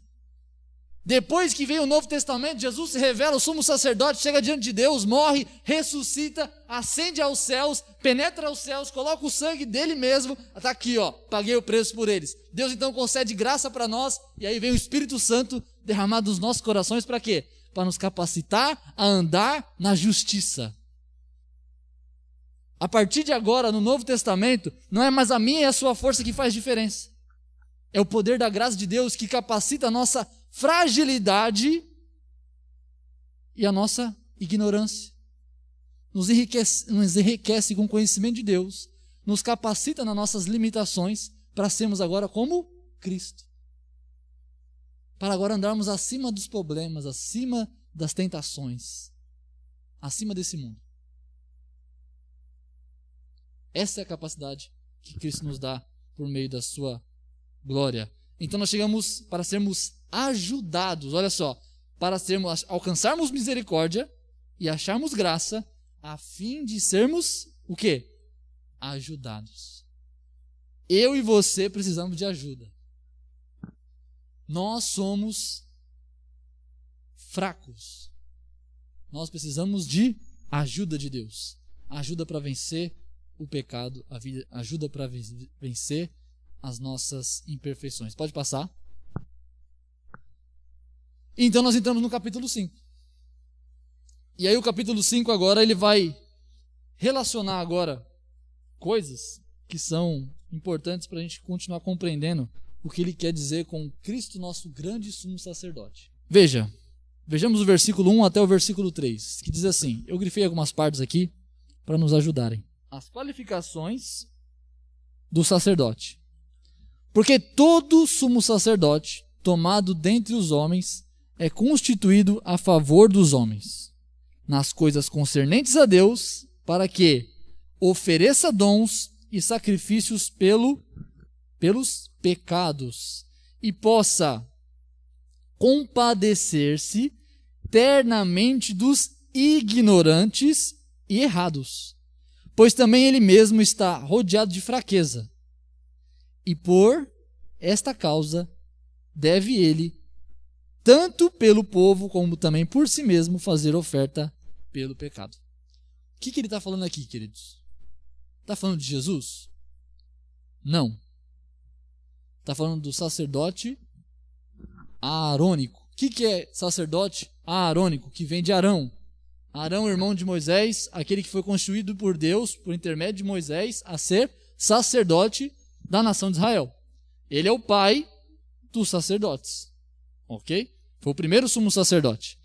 Depois que vem o Novo Testamento, Jesus se revela, o sumo sacerdote chega diante de Deus, morre, ressuscita, ascende aos céus, penetra os céus, coloca o sangue dele mesmo, está aqui, ó, paguei o preço por eles. Deus então concede graça para nós, e aí vem o Espírito Santo derramado nos nossos corações para quê? Para nos capacitar a andar na justiça. A partir de agora, no Novo Testamento, não é mais a minha e a sua força que faz diferença. É o poder da graça de Deus que capacita a nossa fragilidade e a nossa ignorância. Nos enriquece com o conhecimento de Deus, nos capacita nas nossas limitações para sermos agora como Cristo. Para agora andarmos acima dos problemas, acima das tentações, acima desse mundo. Essa é a capacidade que Cristo nos dá por meio da sua glória. Então nós chegamos para sermos ajudados, olha só, para alcançarmos misericórdia e acharmos graça, a fim de sermos o quê? Ajudados. Eu e você precisamos de ajuda. Nós somos fracos. Nós precisamos de ajuda de Deus. Ajuda para vencer o pecado, ajuda para vencer as nossas imperfeições. Pode passar. Então nós entramos no capítulo 5. E aí o capítulo 5 agora ele vai relacionar agora coisas que são importantes para a gente continuar compreendendo o que ele quer dizer com Cristo, nosso grande sumo sacerdote. Vejamos o versículo 1 até o versículo 3, que diz assim, eu grifei algumas partes aqui para nos ajudarem. As qualificações do sacerdote. Porque todo sumo sacerdote tomado dentre os homens é constituído a favor dos homens, nas coisas concernentes a Deus, para que ofereça dons e sacrifícios pelos pecados e possa compadecer-se ternamente dos ignorantes e errados, pois também ele mesmo está rodeado de fraqueza. E por esta causa deve ele, tanto pelo povo como também por si mesmo, fazer oferta pelo pecado. O que ele está falando aqui, queridos? Está falando de Jesus? Não. Está falando do sacerdote aarônico. O que é sacerdote aarônico? Que vem de Arão. Arão, irmão de Moisés, aquele que foi constituído por Deus, por intermédio de Moisés, a ser sacerdote da nação de Israel. Ele é o pai dos sacerdotes. Ok? Foi o primeiro sumo sacerdote.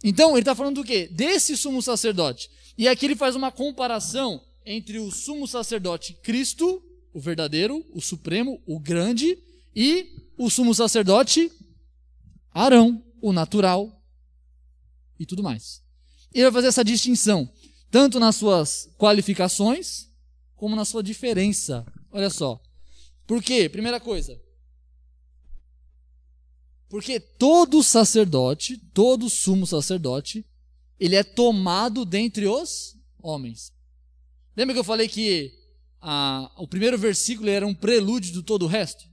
Então, ele está falando do quê? Desse sumo sacerdote. E aqui ele faz uma comparação entre o sumo sacerdote Cristo, o verdadeiro, o supremo, o grande, e o sumo sacerdote Arão, o natural, e tudo mais. Ele vai fazer essa distinção, tanto nas suas qualificações, como na sua diferença. Olha só. Por quê? Primeira coisa. Porque todo sacerdote, todo sumo sacerdote, ele é tomado dentre os homens. Lembra que eu falei que o primeiro versículo era um prelúdio de todo o resto?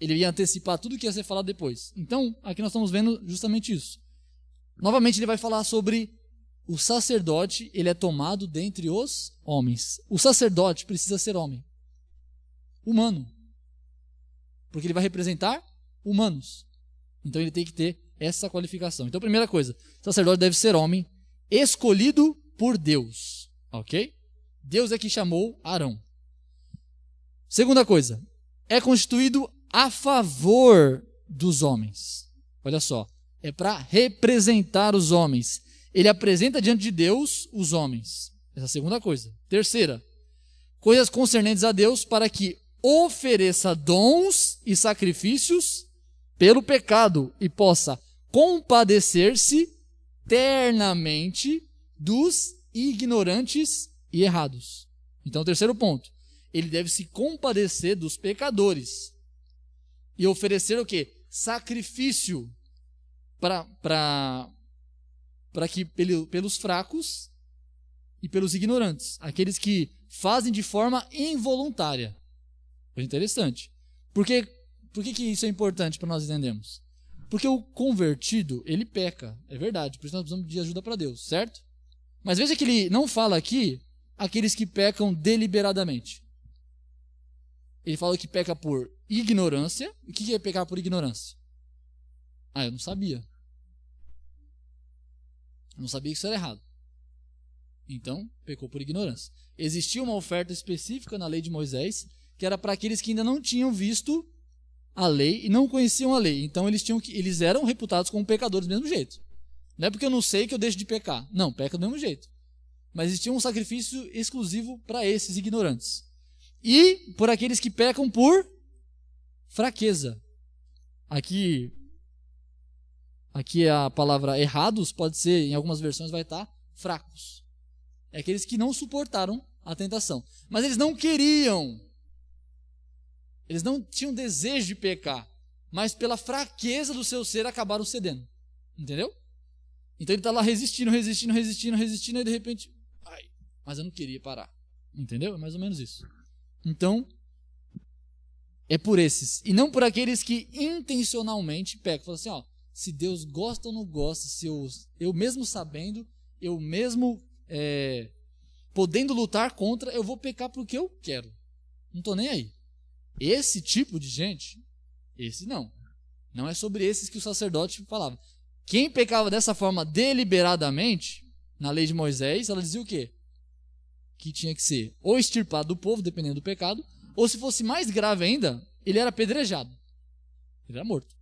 Ele ia antecipar tudo o que ia ser falado depois. Então, aqui nós estamos vendo justamente isso. Novamente ele vai falar sobre o sacerdote, ele é tomado dentre os homens. O sacerdote precisa ser homem. Humano. Porque ele vai representar humanos. Então ele tem que ter essa qualificação. Então, primeira coisa, o sacerdote deve ser homem, escolhido por Deus, ok? Deus é que chamou Arão. Segunda coisa, é constituído a favor dos homens. Olha só, é para representar os homens. Ele apresenta diante de Deus os homens. Essa é a segunda coisa. Terceira, coisas concernentes a Deus para que ofereça dons e sacrifícios pelo pecado e possa compadecer-se ternamente dos ignorantes e errados. Então, terceiro ponto, ele deve se compadecer dos pecadores e oferecer o quê? Sacrifício para que pelos fracos e pelos ignorantes, aqueles que fazem de forma involuntária. É interessante. Por que isso é importante para nós entendermos? Porque o convertido, ele peca, é verdade, por isso nós precisamos de ajuda para Deus, certo? Mas veja que ele não fala aqui aqueles que pecam deliberadamente. Ele fala que peca por ignorância. O que é pecar por ignorância? Eu não sabia. Eu não sabia que isso era errado. Então, pecou por ignorância. Existia uma oferta específica na lei de Moisés, que era para aqueles que ainda não tinham visto a lei e não conheciam a lei. Então, eles eram reputados como pecadores do mesmo jeito. Não é porque eu não sei que eu deixo de pecar. Não, peca do mesmo jeito. Mas existia um sacrifício exclusivo para esses ignorantes. E por aqueles que pecam por fraqueza. Aqui a palavra errados pode ser, em algumas versões vai estar fracos. É aqueles que não suportaram a tentação. Mas eles não queriam. Eles não tinham desejo de pecar. Mas pela fraqueza do seu ser acabaram cedendo. Entendeu? Então ele está lá resistindo, e de repente, mas eu não queria parar. Entendeu? É mais ou menos isso. Então, é por esses. E não por aqueles que intencionalmente pecam. Fala assim, se Deus gosta ou não gosta, se eu mesmo sabendo, eu mesmo podendo lutar contra, eu vou pecar porque eu quero. Não estou nem aí. Esse tipo de gente, esse não. Não é sobre esses que o sacerdote falava. Quem pecava dessa forma deliberadamente, na lei de Moisés, ela dizia o quê? Que tinha que ser ou extirpado do povo, dependendo do pecado, ou se fosse mais grave ainda, ele era apedrejado. Ele era morto.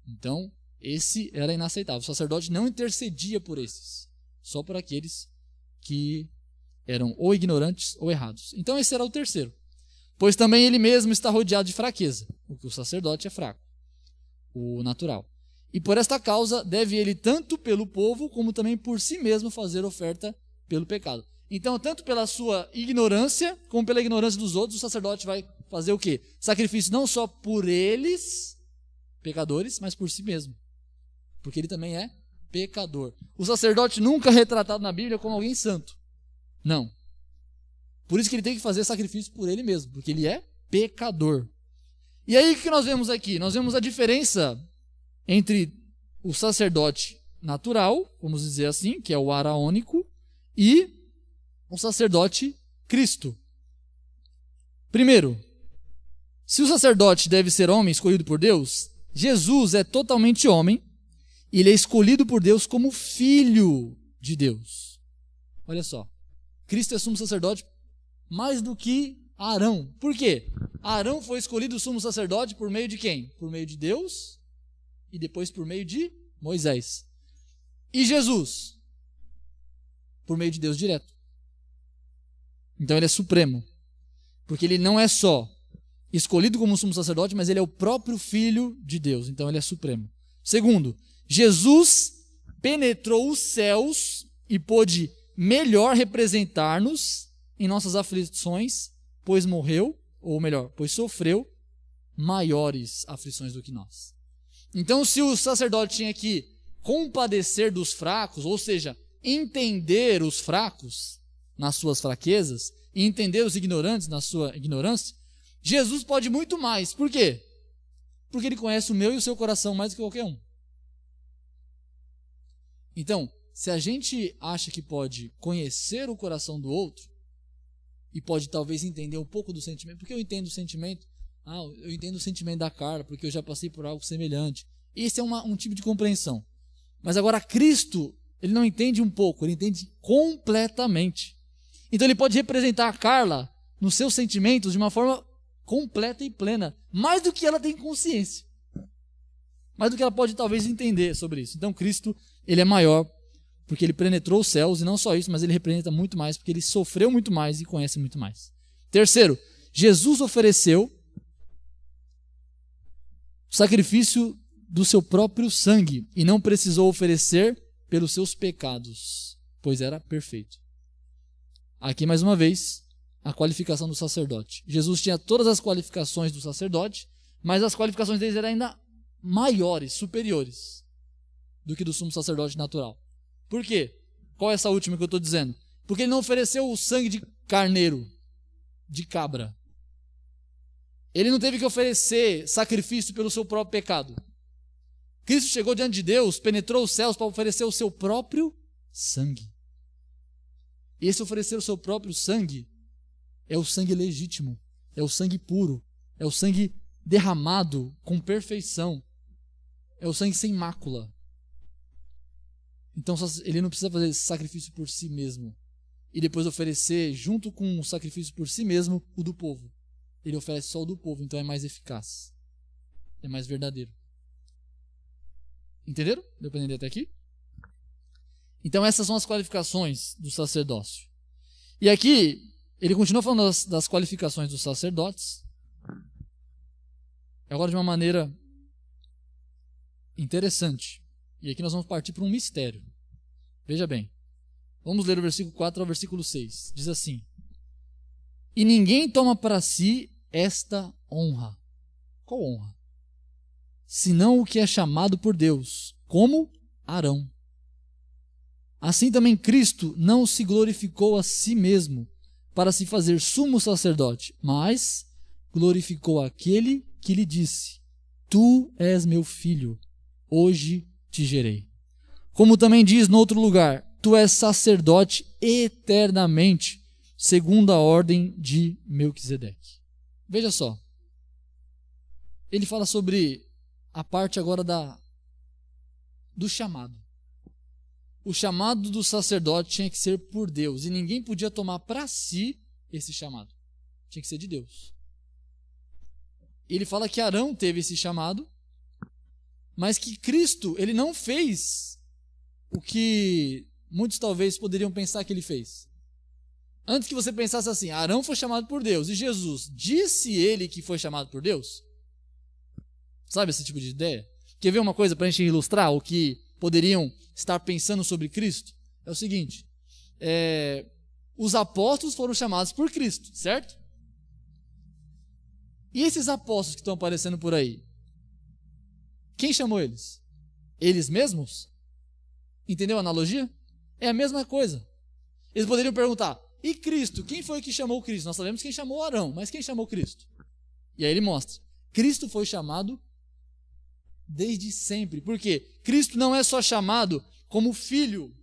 Então, esse era inaceitável. O sacerdote não intercedia por esses, só por aqueles que eram ou ignorantes ou errados. Então, esse era o terceiro. Pois também ele mesmo está rodeado de fraqueza, porque o sacerdote é fraco, o natural. E por esta causa deve ele tanto pelo povo como também por si mesmo fazer oferta pelo pecado. Então, tanto pela sua ignorância como pela ignorância dos outros, o sacerdote vai fazer o quê? Sacrifício não só por eles, pecadores, mas por si mesmo. Porque ele também é pecador. O sacerdote nunca é retratado na Bíblia como alguém santo. Não. Por isso que ele tem que fazer sacrifício por ele mesmo, porque ele é pecador. E aí o que nós vemos aqui? Nós vemos a diferença entre o sacerdote natural, vamos dizer assim, que é o araônico, e o sacerdote Cristo. Primeiro, se o sacerdote deve ser homem escolhido por Deus, Jesus é totalmente homem e ele é escolhido por Deus como filho de Deus. Olha só, Cristo é sumo sacerdote mais do que Arão. Por quê? Arão foi escolhido sumo sacerdote por meio de quem? Por meio de Deus e depois por meio de Moisés. E Jesus? Por meio de Deus direto. Então ele é supremo. Porque ele não é só escolhido como sumo sacerdote, mas ele é o próprio Filho de Deus. Então ele é supremo. Segundo, Jesus penetrou os céus e pôde melhor representar-nos em nossas aflições, pois morreu, ou melhor, pois sofreu maiores aflições do que nós. Então, se o sacerdote tinha que compadecer dos fracos, ou seja, entender os fracos nas suas fraquezas e entender os ignorantes na sua ignorância, Jesus pode muito mais. Por quê? Porque ele conhece o meu e o seu coração mais do que qualquer um. Então, se a gente acha que pode conhecer o coração do outro e pode talvez entender um pouco do sentimento, porque eu entendo o sentimento, eu entendo o sentimento da Carla, porque eu já passei por algo semelhante. Esse é um tipo de compreensão. Mas agora Cristo, ele não entende um pouco, ele entende completamente. Então ele pode representar a Carla nos seus sentimentos de uma forma completa e plena, mais do que ela tem consciência. Mais do que ela pode talvez entender sobre isso. Então Cristo, ele é maior, porque ele penetrou os céus, e não só isso, mas ele representa muito mais, porque ele sofreu muito mais e conhece muito mais. Terceiro, Jesus ofereceu o sacrifício do seu próprio sangue, e não precisou oferecer pelos seus pecados, pois era perfeito. Aqui mais uma vez, a qualificação do sacerdote. Jesus tinha todas as qualificações do sacerdote, mas as qualificações deles eram ainda maiores, superiores, do que do sumo sacerdote natural. Por quê? Qual é essa última que eu estou dizendo? Porque ele não ofereceu o sangue de carneiro, de cabra. Ele não teve que oferecer sacrifício pelo seu próprio pecado. Cristo chegou diante de Deus, penetrou os céus para oferecer o seu próprio sangue. E esse oferecer o seu próprio sangue é o sangue legítimo, é o sangue puro, é o sangue derramado com perfeição, é o sangue sem mácula. Então ele não precisa fazer esse sacrifício por si mesmo e depois oferecer junto com o sacrifício por si mesmo o do povo. Ele oferece só o do povo, então é mais eficaz, é mais verdadeiro. Entenderam? Deu para entender até aqui? Então essas são as qualificações do sacerdócio. E aqui ele continua falando das qualificações dos sacerdotes, agora de uma maneira interessante. E aqui nós vamos partir para um mistério. Veja bem, vamos ler o versículo 4 ao versículo 6. Diz assim: E ninguém toma para si esta honra. Qual honra? Senão o que é chamado por Deus, como Arão. Assim também Cristo não se glorificou a si mesmo para se fazer sumo sacerdote, mas glorificou aquele que lhe disse: Tu és meu filho, hoje te gerei. Como também diz no outro lugar: Tu és sacerdote eternamente, segundo a ordem de Melquisedeque. Veja só, ele fala sobre a parte agora do chamado. O chamado do sacerdote tinha que ser por Deus, e ninguém podia tomar para si esse chamado. Tinha que ser de Deus. Ele fala que Arão teve esse chamado, mas que Cristo, ele não fez o que muitos talvez poderiam pensar que ele fez. Antes que você pensasse assim, Arão foi chamado por Deus, e Jesus, disse ele que foi chamado por Deus? Sabe esse tipo de ideia? Quer ver uma coisa para a gente ilustrar o que poderiam estar pensando sobre Cristo? É o seguinte, os apóstolos foram chamados por Cristo, certo? E esses apóstolos que estão aparecendo por aí, quem chamou eles? Eles mesmos? Entendeu a analogia? É a mesma coisa. Eles poderiam perguntar, e Cristo? Quem foi que chamou Cristo? Nós sabemos quem chamou Arão, mas quem chamou Cristo? E aí ele mostra, Cristo foi chamado desde sempre. Por quê? Cristo não é só chamado como filho,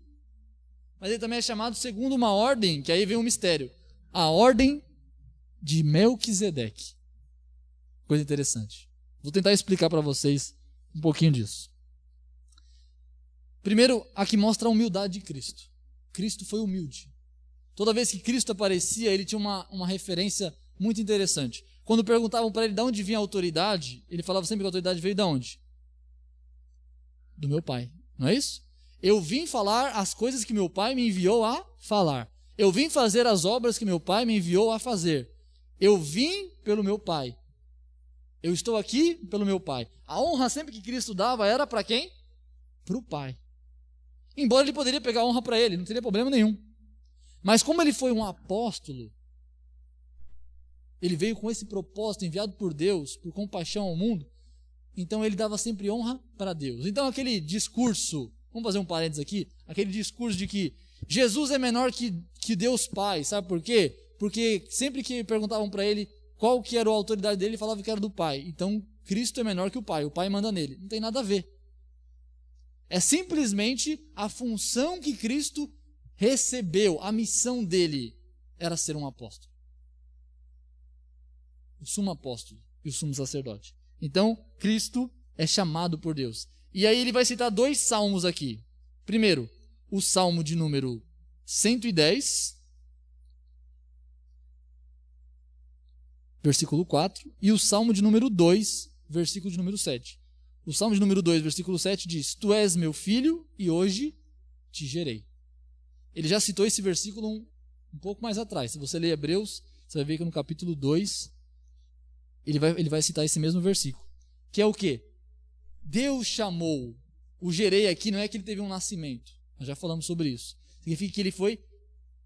mas ele também é chamado segundo uma ordem, que aí vem um mistério. A ordem de Melquisedeque. Coisa interessante. Vou tentar explicar para vocês um pouquinho disso. Primeiro, aqui mostra a humildade de Cristo. Cristo foi humilde. Toda vez que Cristo aparecia, ele tinha uma referência muito interessante. Quando perguntavam para ele de onde vinha a autoridade, ele falava sempre que a autoridade veio de onde? Do meu Pai. Não é isso? Eu vim falar as coisas que meu Pai me enviou a falar. Eu vim fazer as obras que meu Pai me enviou a fazer. Eu vim pelo meu Pai. Eu estou aqui pelo meu Pai. A honra sempre que Cristo dava era para quem? Para o Pai. Embora ele poderia pegar a honra para ele, não teria problema nenhum. Mas como ele foi um apóstolo, ele veio com esse propósito enviado por Deus, por compaixão ao mundo, então ele dava sempre honra para Deus. Então aquele discurso, vamos fazer um parênteses aqui, aquele discurso de que Jesus é menor que Deus Pai, sabe por quê? Porque sempre que perguntavam para ele qual que era a autoridade dele, ele falava que era do Pai. Então Cristo é menor que o Pai manda nele. Não tem nada a ver. É simplesmente a função que Cristo recebeu, a missão dele era ser um apóstolo. O sumo apóstolo e o sumo sacerdote. Então, Cristo é chamado por Deus. E aí ele vai citar 2 salmos aqui. Primeiro, o salmo de número 110, versículo 4, e o salmo de número 2, versículo de número 7. O salmo de número 2, versículo 7 diz: Tu és meu filho e hoje te gerei. Ele já citou esse versículo um pouco mais atrás. Se você ler Hebreus, você vai ver que no capítulo 2, ele vai citar esse mesmo versículo. Que é o quê? Deus chamou. O gerei aqui não é que ele teve um nascimento. Nós já falamos sobre isso. Significa que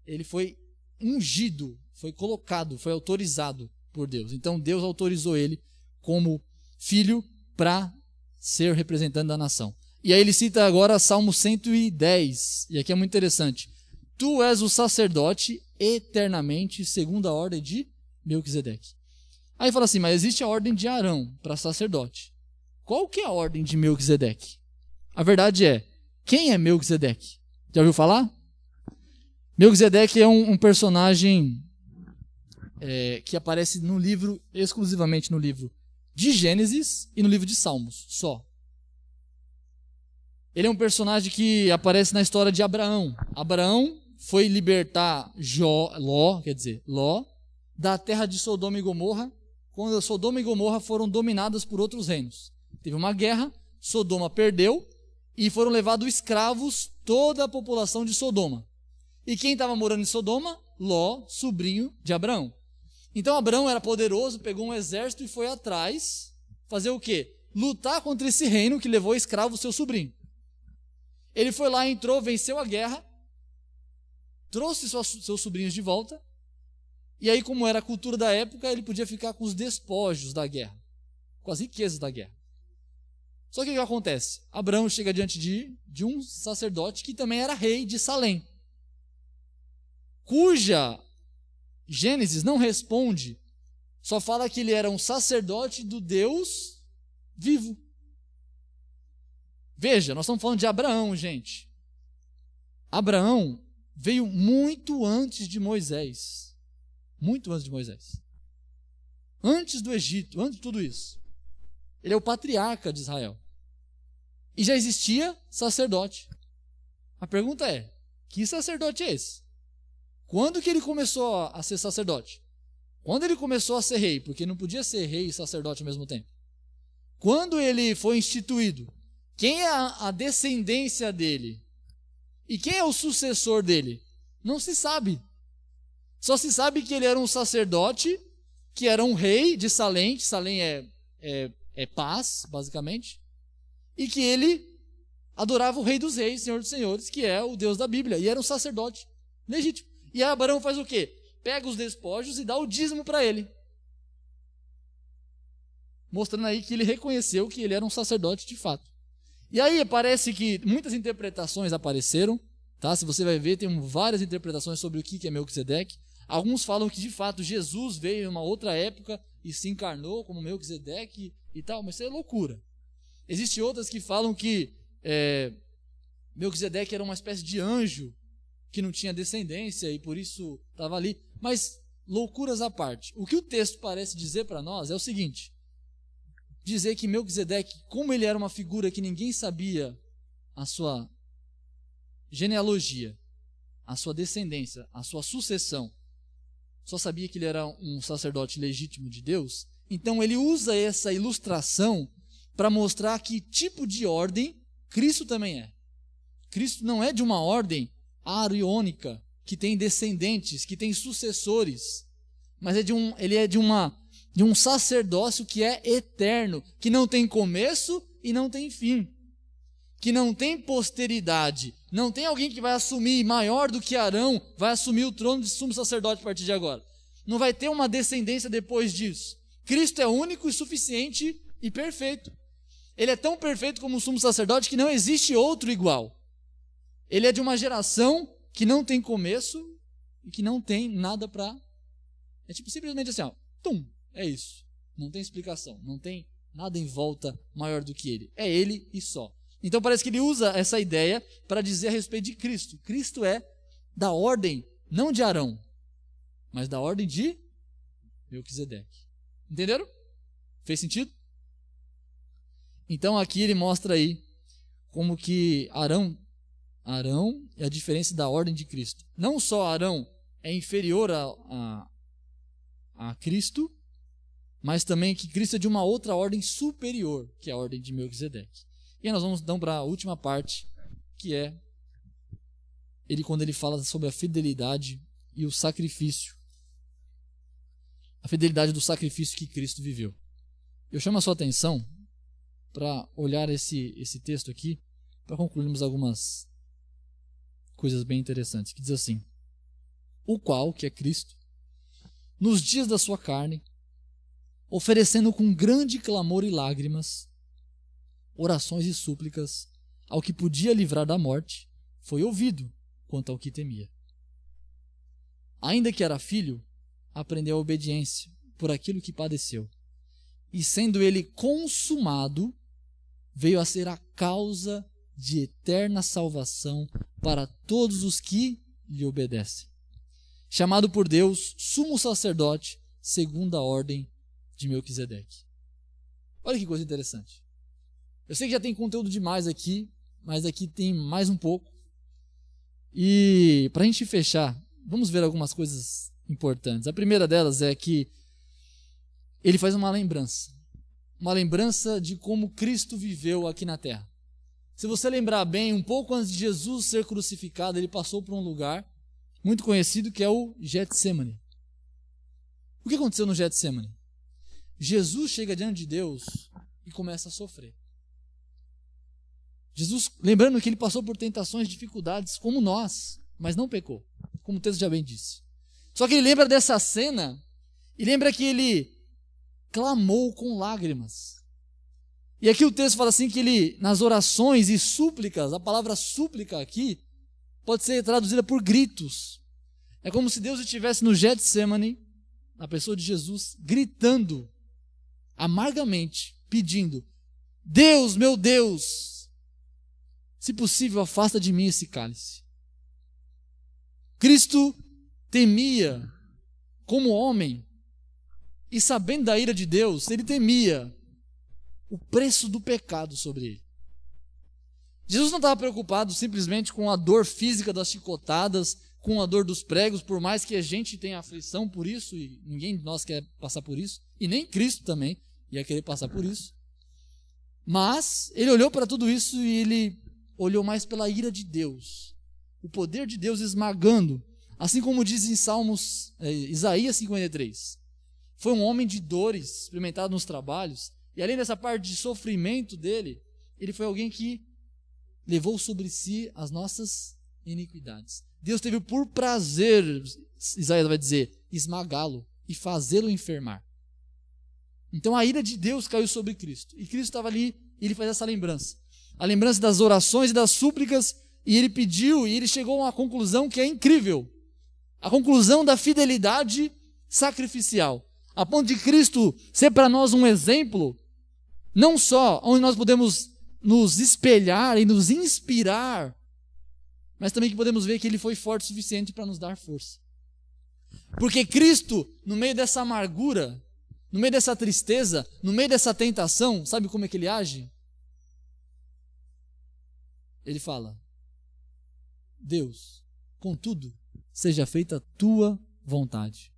ele foi ungido, foi colocado, foi autorizado por Deus. Então Deus autorizou ele como filho para ser representante da nação. E aí ele cita agora Salmo 110. E aqui é muito interessante. Tu és o sacerdote eternamente segundo a ordem de Melquisedeque. Aí fala assim, mas existe a ordem de Arão para sacerdote. Qual que é a ordem de Melquisedeque? A verdade é, quem é Melquisedeque? Já ouviu falar? Melquisedeque é um personagem que aparece no livro, exclusivamente no livro de Gênesis e no livro de Salmos, só. Ele é um personagem que aparece na história de Abraão. Abraão foi libertar Ló, da terra de Sodoma e Gomorra, quando Sodoma e Gomorra foram dominadas por outros reinos. Teve uma guerra, Sodoma perdeu, e foram levados escravos toda a população de Sodoma. E quem estava morando em Sodoma? Ló, sobrinho de Abraão. Então Abraão era poderoso, pegou um exército e foi atrás, fazer o quê? Lutar contra esse reino que levou escravo seu sobrinho. Ele foi lá, entrou, venceu a guerra, trouxe seus sobrinhos de volta, e aí, como era a cultura da época, ele podia ficar com os despojos da guerra, com as riquezas da guerra. Só que o que acontece? Abraão chega diante de um sacerdote que também era rei de Salém, cuja Gênesis não responde, só fala que ele era um sacerdote do Deus vivo. Veja, nós estamos falando de Abraão, gente. Abraão veio muito antes de Moisés. Muito antes de Moisés. Antes do Egito, antes de tudo isso. Ele é o patriarca de Israel. E já existia sacerdote. A pergunta é, que sacerdote é esse? Quando que ele começou a ser sacerdote? Quando ele começou a ser rei? Porque não podia ser rei e sacerdote ao mesmo tempo. Quando ele foi instituído? Quem é a descendência dele? E quem é o sucessor dele? Não se sabe. Só se sabe que ele era um sacerdote, que era um rei de Salém, que Salém é paz, basicamente, e que ele adorava o rei dos reis, senhor dos senhores, que é o Deus da Bíblia, e era um sacerdote legítimo. E Abraão faz o quê? Pega os despojos e dá o dízimo para ele. Mostrando aí que ele reconheceu que ele era um sacerdote de fato. E aí parece que muitas interpretações apareceram, tá? Se você vai ver, tem várias interpretações sobre o que é Melquisedeque. Alguns falam que de fato Jesus veio em uma outra época e se encarnou como Melquisedeque e tal, mas isso é loucura. Existem outras que falam que Melquisedeque era uma espécie de anjo que não tinha descendência e por isso estava ali. Mas loucuras à parte. O que o texto parece dizer para nós é o seguinte: dizer que Melquisedeque, como ele era uma figura que ninguém sabia a sua genealogia, a sua descendência, a sua sucessão, só sabia que ele era um sacerdote legítimo de Deus, então ele usa essa ilustração para mostrar que tipo de ordem Cristo também é. Cristo não é de uma ordem ariônica, que tem descendentes, que tem sucessores, mas ele é de um sacerdócio que é eterno, que não tem começo e não tem fim, que não tem posteridade, não tem alguém que vai assumir maior do que Arão, vai assumir o trono de sumo sacerdote a partir de agora. Não vai ter uma descendência depois disso. Cristo é único e suficiente e perfeito. Ele é tão perfeito como o sumo sacerdote que não existe outro igual. Ele é de uma geração que não tem começo e que não tem nada para... É tipo simplesmente assim, ó, é isso. Não tem explicação, não tem nada em volta maior do que ele. É ele e só. Então parece que ele usa essa ideia para dizer a respeito de Cristo. Cristo é da ordem, não de Arão, mas da ordem de Melquisedeque. Entenderam? Fez sentido? Então aqui ele mostra aí como que Arão é a diferença da ordem de Cristo. Não só Arão é inferior a Cristo, mas também que Cristo é de uma outra ordem superior, que é a ordem de Melquisedeque. E aí nós vamos então para a última parte, que é quando ele fala sobre a fidelidade e o sacrifício. A fidelidade do sacrifício que Cristo viveu. Eu chamo a sua atenção para olhar esse texto aqui, para concluirmos algumas coisas bem interessantes, que diz assim: o qual, que é Cristo, nos dias da sua carne, oferecendo com grande clamor e lágrimas, orações e súplicas ao que podia livrar da morte, foi ouvido quanto ao que temia. Ainda que era filho, aprendeu a obediência por aquilo que padeceu. E sendo ele consumado, veio a ser a causa de eterna salvação para todos os que lhe obedecem. Chamado por Deus, sumo sacerdote, segundo a ordem de Melquisedeque. Olha que coisa interessante. Eu sei que já tem conteúdo demais aqui, mas aqui tem mais um pouco. E para a gente fechar, vamos ver algumas coisas importantes. A primeira delas é que ele faz uma lembrança de como Cristo viveu aqui na terra. Se você lembrar bem, um pouco antes de Jesus ser crucificado, ele passou por um lugar muito conhecido que é o Getsemane. O que aconteceu no Getsemane? Jesus chega diante de Deus e começa a sofrer. Jesus, lembrando que ele passou por tentações, dificuldades como nós, mas não pecou, como o texto já bem disse. Só que ele lembra dessa cena e lembra que ele clamou com lágrimas. E aqui o texto fala assim que ele, nas orações e súplicas, a palavra súplica aqui pode ser traduzida por gritos. É como se Deus estivesse no Getsemane, na pessoa de Jesus, gritando amargamente, pedindo: Deus, meu Deus, se possível, afasta de mim esse cálice. Cristo temia como homem, e sabendo da ira de Deus, ele temia o preço do pecado sobre ele. Jesus não estava preocupado simplesmente com a dor física das chicotadas, com a dor dos pregos, por mais que a gente tenha aflição por isso, e ninguém de nós quer passar por isso, e nem Cristo também ia querer passar por isso. Mas ele olhou para tudo isso e ele olhou mais pela ira de Deus, o poder de Deus esmagando, assim como diz em Salmos, Isaías 53. Foi um homem de dores, experimentado nos trabalhos, e além dessa parte de sofrimento dele, ele foi alguém que levou sobre si as nossas iniquidades. Deus teve por prazer, Isaías vai dizer, esmagá-lo e fazê-lo enfermar. Então a ira de Deus caiu sobre Cristo. E Cristo estava ali e ele faz essa lembrança. A lembrança das orações e das súplicas, e ele pediu, e ele chegou a uma conclusão que é incrível. A conclusão da fidelidade sacrificial. A ponto de Cristo ser para nós um exemplo, não só onde nós podemos nos espelhar e nos inspirar, mas também que podemos ver que ele foi forte o suficiente para nos dar força. Porque Cristo, no meio dessa amargura, no meio dessa tristeza, no meio dessa tentação, sabe como é que ele age? Ele fala: Deus, contudo, seja feita a tua vontade.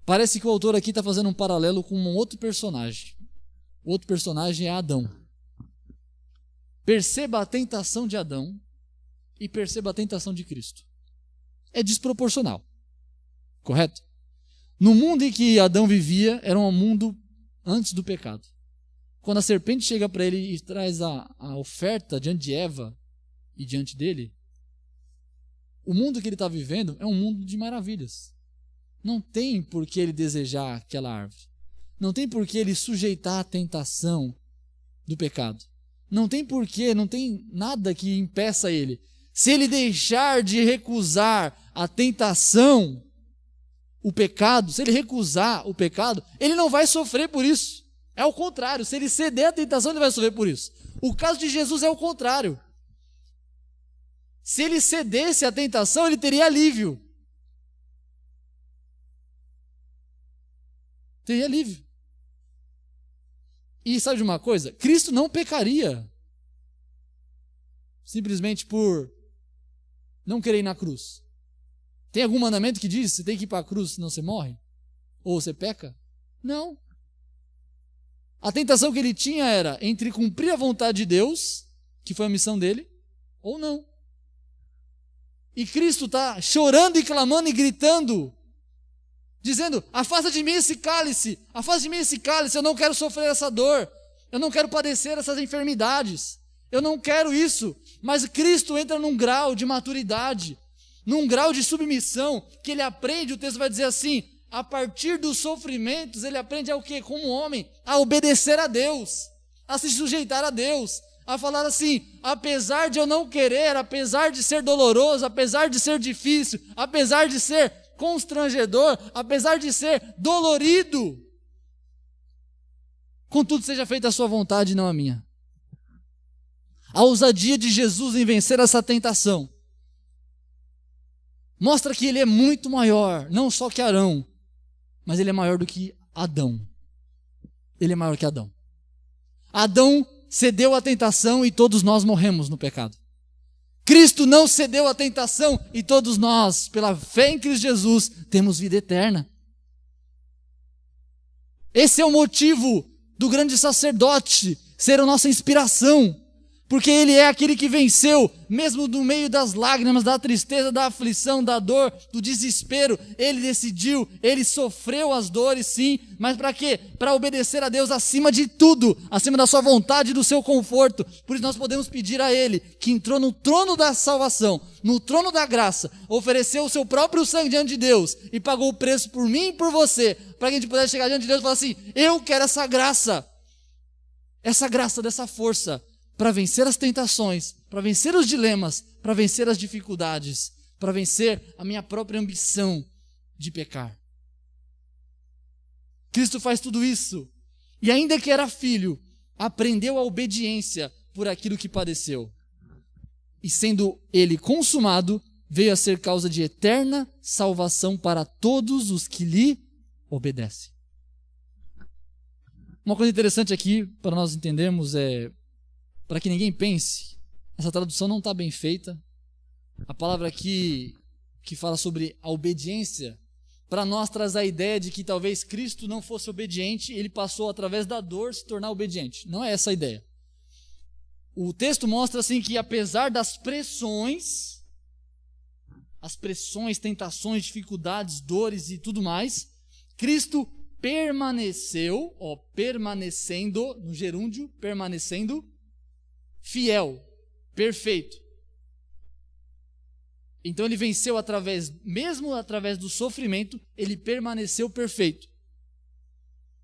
Parece que o autor aqui está fazendo um paralelo com um outro personagem. O outro personagem é Adão. Perceba a tentação de Adão e perceba a tentação de Cristo. É desproporcional. Correto? No mundo em que Adão vivia, era um mundo antes do pecado. Quando a serpente chega para ele e traz a oferta diante de Eva e diante dele, o mundo que ele está vivendo é um mundo de maravilhas. Não tem por que ele desejar aquela árvore. Não tem por que ele sujeitar a tentação do pecado. Não tem porquê, não tem nada que impeça ele. Se ele deixar de recusar a tentação, o pecado, se ele recusar o pecado, ele não vai sofrer por isso. É o contrário, se ele ceder à tentação, ele vai sofrer por isso. O caso de Jesus é o contrário. Se ele cedesse à tentação, ele teria alívio. Teria alívio. E sabe de uma coisa? Cristo não pecaria simplesmente por não querer ir na cruz. Tem algum mandamento que diz que você tem que ir para a cruz senão você morre? Ou você peca? Não. A tentação que ele tinha era entre cumprir a vontade de Deus, que foi a missão dele, ou não. E Cristo está chorando e clamando e gritando, dizendo: afasta de mim esse cálice, eu não quero sofrer essa dor, eu não quero padecer essas enfermidades, eu não quero isso. Mas Cristo entra num grau de maturidade, num grau de submissão, que ele aprende, o texto vai dizer assim, a partir dos sofrimentos, ele aprende a o quê? Como homem, a obedecer a Deus, a se sujeitar a Deus, a falar assim: apesar de eu não querer, apesar de ser doloroso, apesar de ser difícil, apesar de ser constrangedor, apesar de ser dolorido, contudo seja feita a sua vontade e não a minha. A ousadia de Jesus em vencer essa tentação mostra que ele é muito maior, não só que Arão, mas ele é maior do que Adão. Ele é maior que Adão. Adão cedeu à tentação e todos nós morremos no pecado. Cristo não cedeu à tentação e todos nós, pela fé em Cristo Jesus, temos vida eterna. Esse é o motivo do grande sacerdote ser a nossa inspiração, porque ele é aquele que venceu, mesmo no meio das lágrimas, da tristeza, da aflição, da dor, do desespero. Ele decidiu, ele sofreu as dores, sim, mas para quê? Para obedecer a Deus acima de tudo, acima da sua vontade e do seu conforto. Por isso nós podemos pedir a ele, que entrou no trono da salvação, no trono da graça, ofereceu o seu próprio sangue diante de Deus e pagou o preço por mim e por você, para que a gente pudesse chegar diante de Deus e falar assim: eu quero essa graça dessa força, para vencer as tentações, para vencer os dilemas, para vencer as dificuldades, para vencer a minha própria ambição de pecar. Cristo faz tudo isso, e ainda que era filho, aprendeu a obediência por aquilo que padeceu. E sendo ele consumado, veio a ser causa de eterna salvação para todos os que lhe obedecem. Uma coisa interessante aqui, para nós entendermos, para que ninguém pense, essa tradução não está bem feita. A palavra aqui que fala sobre a obediência, para nós traz a ideia de que talvez Cristo não fosse obediente, ele passou através da dor se tornar obediente. Não é essa a ideia. O texto mostra assim que apesar das pressões, tentações, dificuldades, dores e tudo mais, Cristo permaneceu, permanecendo, no gerúndio, permanecendo fiel, perfeito. Então ele venceu mesmo através do sofrimento, ele permaneceu perfeito.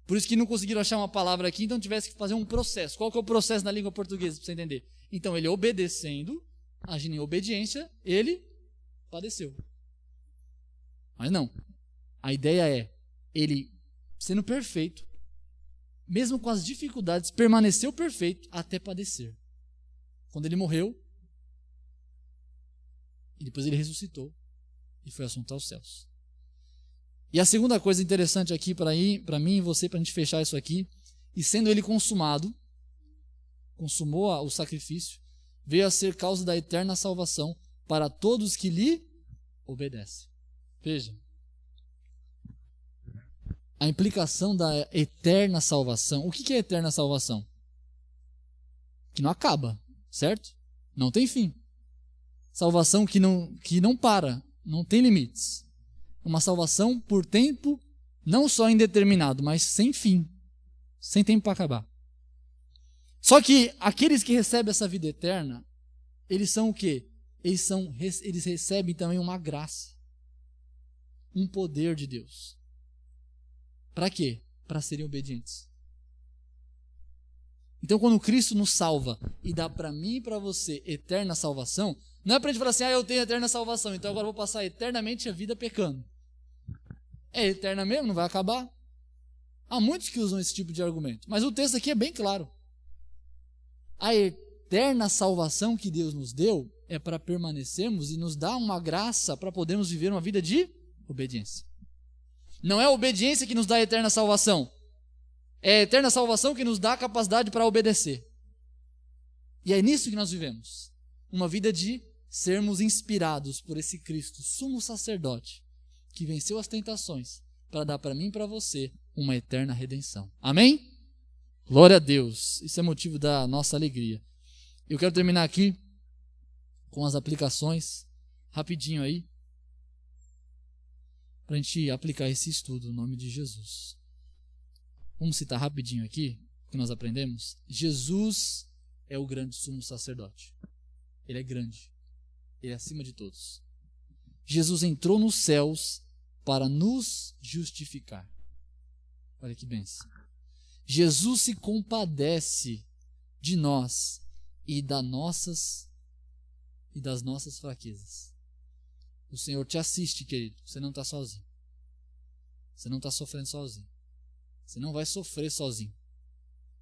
Por isso que não conseguiram achar uma palavra aqui, então tivesse que fazer um processo. Qual que é o processo na língua portuguesa, para você entender? Então ele obedecendo, agindo em obediência, ele padeceu. Mas não. A ideia é, ele sendo perfeito, mesmo com as dificuldades, permaneceu perfeito até padecer. Quando ele morreu, e depois ele ressuscitou e foi assunto aos céus. E a segunda coisa interessante aqui para mim e você, para a gente fechar isso aqui, e sendo ele consumado, consumou o sacrifício, veio a ser causa da eterna salvação para todos que lhe obedecem. Veja, a implicação da eterna salvação. O que é eterna salvação? Que não acaba. Certo? Não tem fim. Salvação que não para, não tem limites. Uma salvação por tempo, não só indeterminado, mas sem fim. Sem tempo para acabar. Só que aqueles que recebem essa vida eterna, eles são o quê? Eles recebem também uma graça. Um poder de Deus. Para quê? Para serem obedientes. Então, quando Cristo nos salva e dá para mim e para você eterna salvação, não é para a gente falar assim: eu tenho eterna salvação, então agora eu vou passar eternamente a vida pecando. É eterna mesmo? Não vai acabar? Há muitos que usam esse tipo de argumento, mas o texto aqui é bem claro. A eterna salvação que Deus nos deu é para permanecermos e nos dá uma graça para podermos viver uma vida de obediência. Não é a obediência que nos dá a eterna salvação. É a eterna salvação que nos dá a capacidade para obedecer. E é nisso que nós vivemos. Uma vida de sermos inspirados por esse Cristo, sumo sacerdote, que venceu as tentações para dar para mim e para você uma eterna redenção. Amém? Glória a Deus. Isso é motivo da nossa alegria. Eu quero terminar aqui com as aplicações, rapidinho aí, para a gente aplicar esse estudo no nome de Jesus. Vamos citar rapidinho aqui o que nós aprendemos. Jesus é o grande sumo sacerdote. Ele é grande. Ele é acima de todos. Jesus entrou nos céus para nos justificar. Olha que bênção. Jesus se compadece de nós e das nossas fraquezas. O Senhor te assiste, querido. Você não está sozinho. Você não está sofrendo sozinho. Você não vai sofrer sozinho.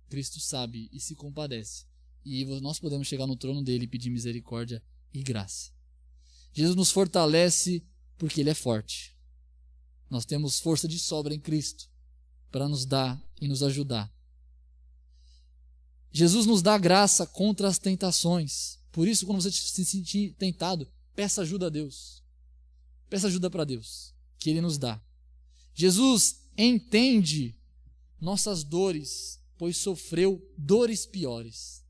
Cristo sabe e se compadece. E nós podemos chegar no trono dele e pedir misericórdia e graça. Jesus nos fortalece porque ele é forte. Nós temos força de sobra em Cristo para nos dar e nos ajudar. Jesus nos dá graça contra as tentações. Por isso, quando você se sentir tentado, peça ajuda a Deus. Peça ajuda para Deus, que Ele nos dá. Jesus entende nossas dores, pois sofreu dores piores.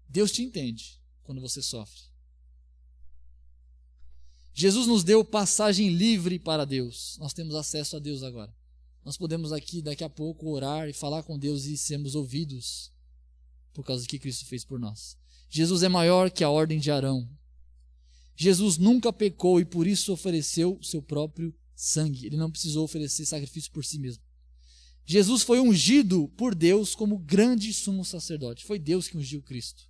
Deus te entende quando você sofre. Jesus nos deu passagem livre para Deus. Nós temos acesso a Deus agora. Nós podemos aqui, daqui a pouco, orar e falar com Deus e sermos ouvidos por causa do que Cristo fez por nós. Jesus é maior que a ordem de Arão. Jesus nunca pecou e por isso ofereceu seu próprio sangue. Ele não precisou oferecer sacrifício por si mesmo. Jesus foi ungido por Deus como grande sumo sacerdote. Foi Deus que ungiu Cristo.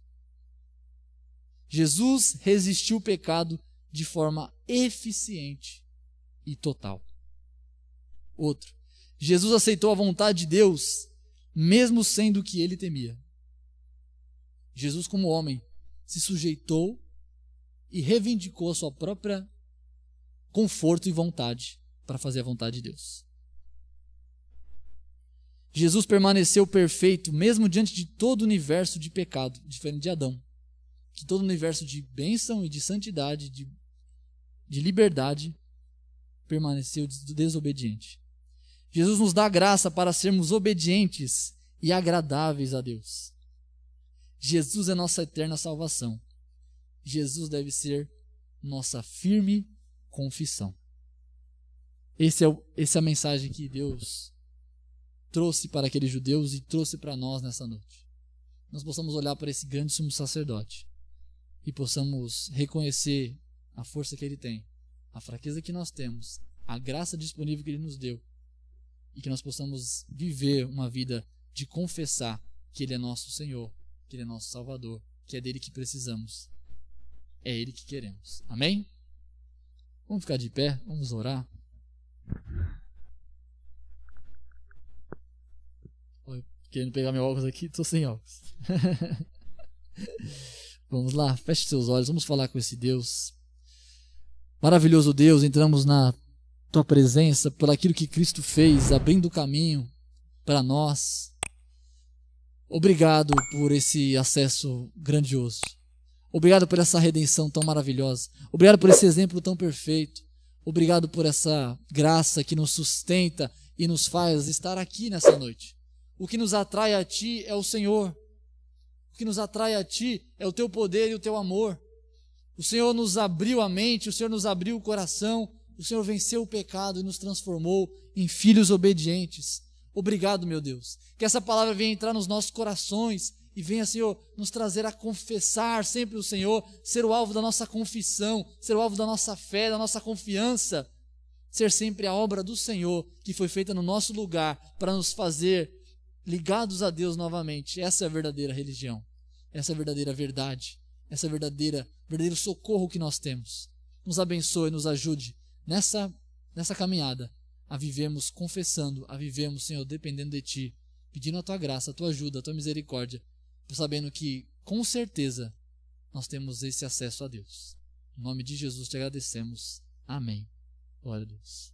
Jesus resistiu o pecado de forma eficiente e total. Outro. Jesus aceitou a vontade de Deus, mesmo sendo o que ele temia. Jesus, como homem, se sujeitou e reivindicou a sua própria conforto e vontade para fazer a vontade de Deus. Jesus permaneceu perfeito, mesmo diante de todo o universo de pecado, diferente de Adão, que todo o universo de bênção e de santidade, de liberdade, permaneceu desobediente. Jesus nos dá graça para sermos obedientes e agradáveis a Deus. Jesus é nossa eterna salvação. Jesus deve ser nossa firme confissão. Essa é a mensagem que Deus trouxe para aqueles judeus e trouxe para nós nessa noite. Nós possamos olhar para esse grande sumo sacerdote e possamos reconhecer a força que ele tem, a fraqueza que nós temos, a graça disponível que ele nos deu, e que nós possamos viver uma vida de confessar que ele é nosso Senhor, que ele é nosso Salvador, que é dele que precisamos, é ele que queremos. Amém? Vamos ficar de pé, vamos orar. Querendo pegar meu óculos aqui, estou sem óculos. Vamos lá, feche seus olhos, vamos falar com esse Deus. Maravilhoso Deus, entramos na tua presença por aquilo que Cristo fez, abrindo o caminho para nós. Obrigado por esse acesso grandioso. Obrigado por essa redenção tão maravilhosa. Obrigado por esse exemplo tão perfeito. Obrigado por essa graça que nos sustenta e nos faz estar aqui nessa noite. O que nos atrai a Ti é o Senhor. O que nos atrai a Ti é o Teu poder e o Teu amor. O Senhor nos abriu a mente, o Senhor nos abriu o coração, o Senhor venceu o pecado e nos transformou em filhos obedientes. Obrigado, meu Deus. Que essa palavra venha entrar nos nossos corações e venha, Senhor, nos trazer a confessar sempre o Senhor, ser o alvo da nossa confissão, ser o alvo da nossa fé, da nossa confiança, ser sempre a obra do Senhor que foi feita no nosso lugar para nos fazer ligados a Deus novamente. Essa é a verdadeira religião. Essa é a verdadeira verdade. Essa é a verdadeiro socorro que nós temos. Nos abençoe, nos ajude nessa caminhada a vivermos confessando, a vivermos, Senhor, dependendo de Ti, pedindo a Tua graça, a Tua ajuda, a Tua misericórdia, sabendo que, com certeza, nós temos esse acesso a Deus. Em nome de Jesus te agradecemos. Amém. Glória a Deus.